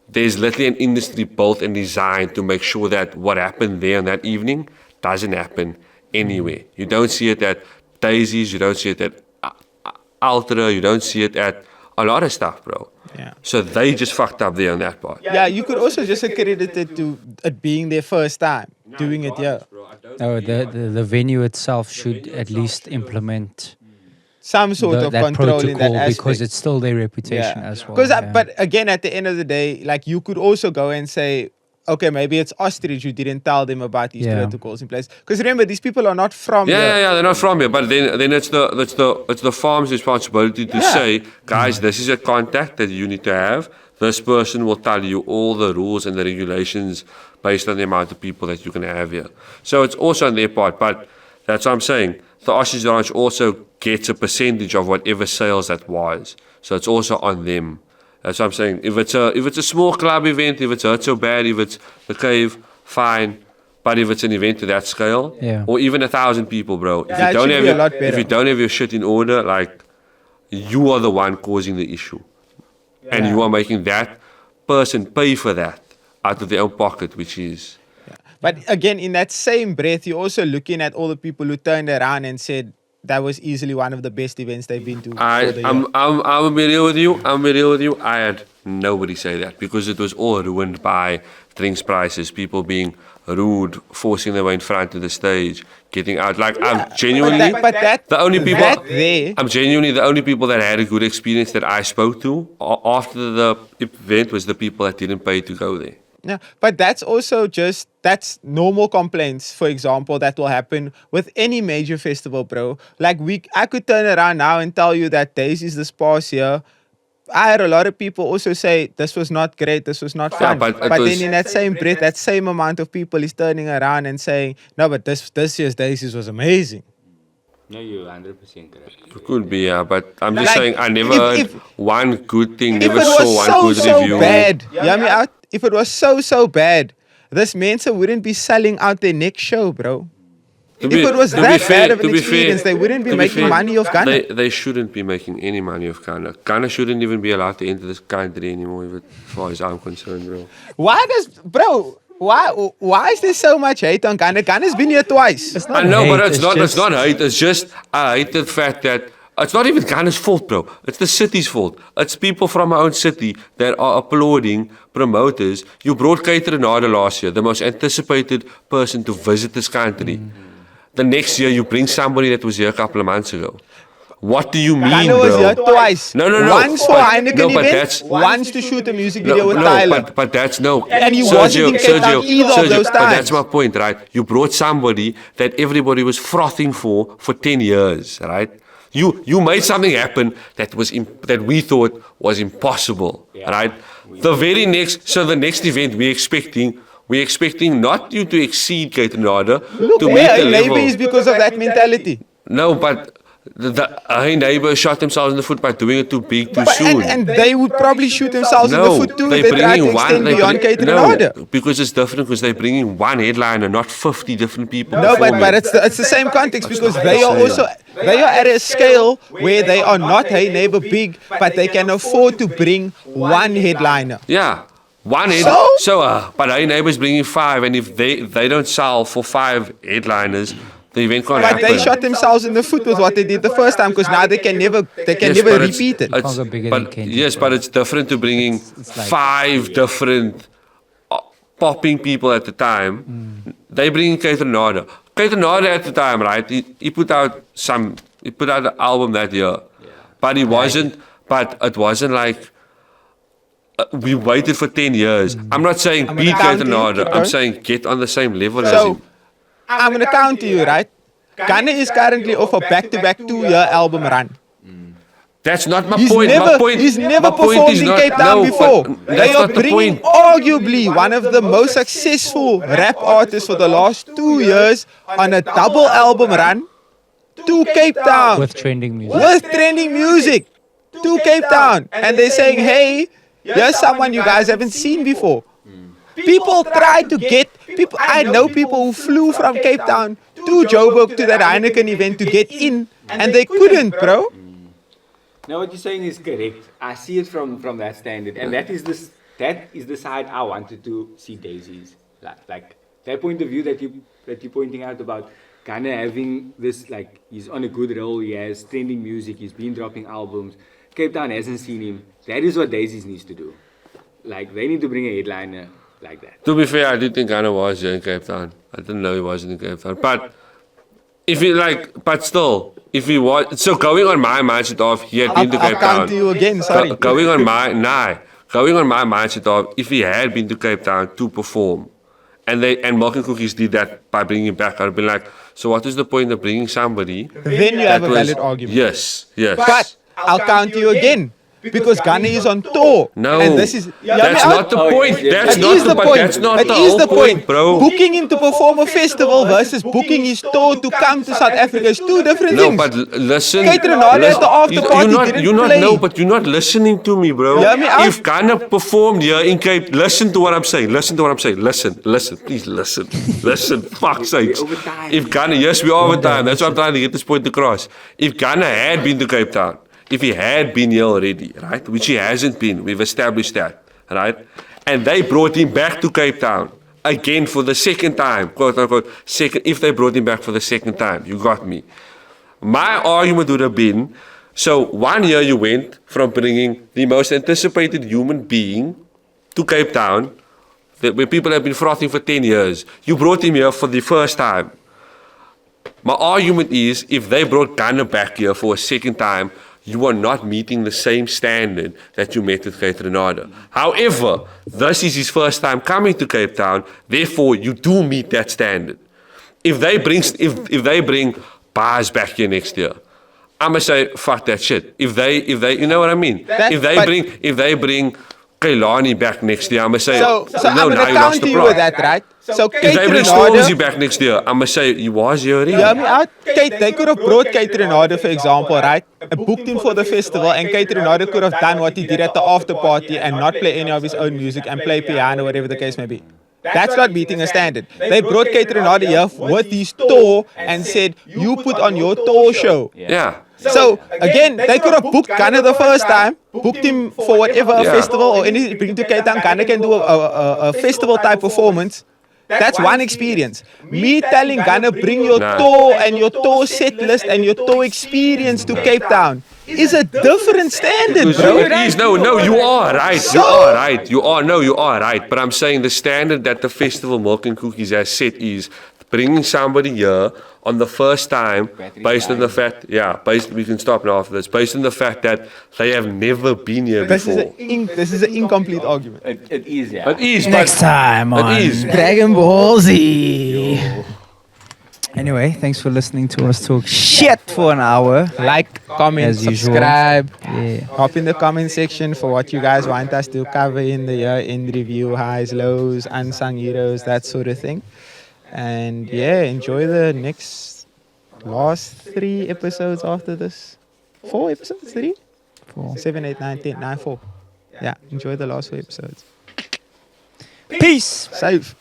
there's literally an industry built and designed to make sure that what happened there on that evening doesn't happen anywhere. You don't see it at Daisy's, you don't see it at Ultra, you don't see it at a lot of stuff, bro. Yeah. So they just fucked up there on that part. Yeah, you could also just accredit it to it being their first time doing it here. No, the venue itself should at least implement Some sort of that control in that protocol aspect. because it's still their reputation as well. Because, yeah. but again, at the end of the day, like you could also go and say, okay, maybe it's Ostrich who didn't tell them about these Yeah. protocols in place. Because remember, these people are not from Yeah, here. yeah, they're not from here. But then it's the farm's responsibility to Yeah. say, guys, this is a contact that you need to have. This person will tell you all the rules and the regulations based on the amount of people that you can have here. So it's also on their part. But that's what I'm saying. The Ostrich Ranch also gets a percentage of whatever sales that was. So it's also on them. That's what I'm saying. If it's a small club event, if it's Hurt So Bad, if it's the Cave, fine. But if it's an event to that scale, Yeah. or even 1,000 people, bro, if Yeah, it you don't should have be a your, lot if better. you don't have your shit in order, like you are the one causing the issue, and you are making that person pay for that out of their own pocket, which is But again, in that same breath, you're also looking at all the people who turned around and said, that was easily one of the best events they've been to. for the I'm year. I'm be real with you. I'm be real with you. I had nobody say that because it was all ruined by drinks prices, people being rude, forcing their way in front of the stage, getting out. Like I'm genuinely the only people. I'm genuinely the only people that had a good experience that I spoke to after the event was the people that didn't pay to go there. Yeah, but that's also that's normal complaints, for example, that will happen with any major festival, bro. Like I could turn around now and tell you that Daisy's this past year. I had a lot of people also say this was not great, this was not fun. but then in that same breath, that same amount of people is turning around and saying, no, but this year's Daisy's was amazing. No, you're 100% correct. It could be, yeah, but I'm just Like, saying I never if- heard one good thing, If never it saw one was good review. bad, hear me out. If it was so bad, this Mensa wouldn't be selling out their next show, bro. If it was that bad of an experience, they wouldn't be making money off Ghana. They shouldn't be making any money off Ghana. Ghana shouldn't even be allowed to enter this country anymore, as far as I'm concerned, bro. Why is there so much hate on Ghana? Ghana's been here twice. I know, but hate, it's it's not. just- It's not hate. It's just I hate the fact that it's not even Ghana's fault, bro. It's the city's fault. It's people from our own city that are applauding promoters. You brought Keita Renata last year, the most anticipated person to visit this country. The next year, you bring somebody that was here a couple of months ago. What do you mean, Ghana bro? was here twice. No. Once for Heineken no, but event, that's once to shoot a music video with Tyler. but that's no. And he wasn't in Cape Town either of those But that's times. my point, right? You brought somebody that everybody was frothing for 10 years, right? You made something happen that we thought was impossible, right? The next event we're expecting not you to exceed Kate Renata, to meet the level. Maybe it's because of that mentality. No, but the neighbor shot themselves in the foot by doing it too big, too But, soon. and they would probably shoot themselves in the foot too if they try to extend beyond Kate Renata. Because it's different because they're bringing one headliner, not 50 different people. No, but performing. it's the same context because they are at a scale where they are not Hey Neighbor big, but they can afford to bring one headliner. Yeah. One head. But our neighbor's bringing 5, and if they don't sell for 5 headliners, the event can't But happen. they shot themselves in the foot with what they did the first time because now they can never Yes, but repeat it. it's- Can't go bigger but than Kenji. yes, but it's different to bringing It's like- 5 different popping people at the time. They bring Kate Renata. Kate Renata at the time, right? He put out an album that year, but it wasn't like. We waited for 10 years. I'm not saying beat Kate Renata. I'm saying get on the same level as So him. I'm gonna counter you, right? Ghana is currently off a back-to-back 2-year album run. That's not my He's point. He's never my point performed is in not, Cape Town no, before. but They that's are not the bringing point. arguably one of the most successful rap artists for the last 2 years on a double album run to Cape Town with trending music. with trending music to Cape Town, and they're saying, "Hey, here's someone you guys haven't seen before." People try to get people. I know people who flew from Cape Town to Joburg to that Heineken event to get in, and they couldn't, bro. No, what you're saying is correct. I see it from that standard, and that is the side I wanted to see Daisy's. Like that point of view that you're pointing out about Ghana having this, like, he's on a good roll, he has trending music, he's been dropping albums. Cape Town hasn't seen him. That is what Daisy's needs to do. Like, they need to bring a headliner like that. To be fair, I did think Ghana was here in Cape Town. I didn't know he wasn't in Cape Town. But if he if he was, so going on my mindset of he had been to I'll Cape Town. counter you again. Sorry. Going on my mindset of if he had been to Cape Town to perform, and Milk and Cookies did that by bringing him back, I'd be like, so what is the point of bringing somebody? Then you have a that was- valid argument. Yes. But I'll counter you again. Because Ghana is on tour. No, And this is that's not the point. That's That not is the point. That's not That the is whole the point, bro. Booking him to perform a festival versus booking his tour to come to South Africa is two different No, things. but listen. Kate Renata at the after party didn't play. No, but you're not listening to me, bro. Hear me out. If Ghana performed here in Cape, listen to what I'm saying. Listen, please listen. Fuck's sakes. We're over time. If Ghana, yes, we are over time. That's why I'm trying to get this point across. If Ghana had been to Cape Town, if he had been here already, right, which he hasn't been, we've established that, right, and they brought him back to Cape Town again for the second time, quote unquote, if they brought him back for the second time, you got me. My argument would have been, so 1 year you went from bringing the most anticipated human being to Cape Town, where people have been frothing for 10 years. You brought him here for the first time. My argument is, if they brought Gunner back here for a second time, you are not meeting the same standard that you met with Kate Renata. However, this is his first time coming to Cape Town, therefore you do meet that standard. If they bring bars back here next year, I'ma say fuck that shit. If they you know what I mean? If they bring Kailani back next year, I'ma say So no, I'm now gonna you lost counter the you plot. with that, right? So If Kate they bring Renata, Stormzy back next year, I'ma say you was here already. hear me out. Kate, they could have brought Kate Renata, for example, right? And booked him for the festival, and Kate Renata could have done what he did at the after party and not play any of his own music and play piano, whatever the case may be. That's not meeting a standard. They brought Kate Renata here with his tour and said, you put on your tour show. Yeah. So again, they could have booked Gunner the first time, booked him for whatever a festival or anything, bring him to Cape Town. Gunner can do a festival type performance. That's one experience. Me telling Gunner, bring your tour and your tour set list and your tour experience to Cape Town is a different standard, bro. It is. No, you are right. You are right. But I'm saying the standard that the festival Milk and Cookies has set is bringing somebody here on the first time based on the fact, we can stop now after this, based on the fact that they have never been here before. This is an incomplete argument. It is, yeah. It is. Next time on Dragon Ball Z. Anyway, thanks for listening to us talk shit for an hour. Like, comment, As usual. subscribe. Yeah. Hop in the comment section for what you guys want us to cover in the year in review, highs, lows, unsung heroes, that sort of thing. And yeah, enjoy the last 3 episodes after this. 4 episodes? 3? 4. 7, 8, 9, 10, 9, 4. Yeah, enjoy the last 4 episodes. Peace. Safe.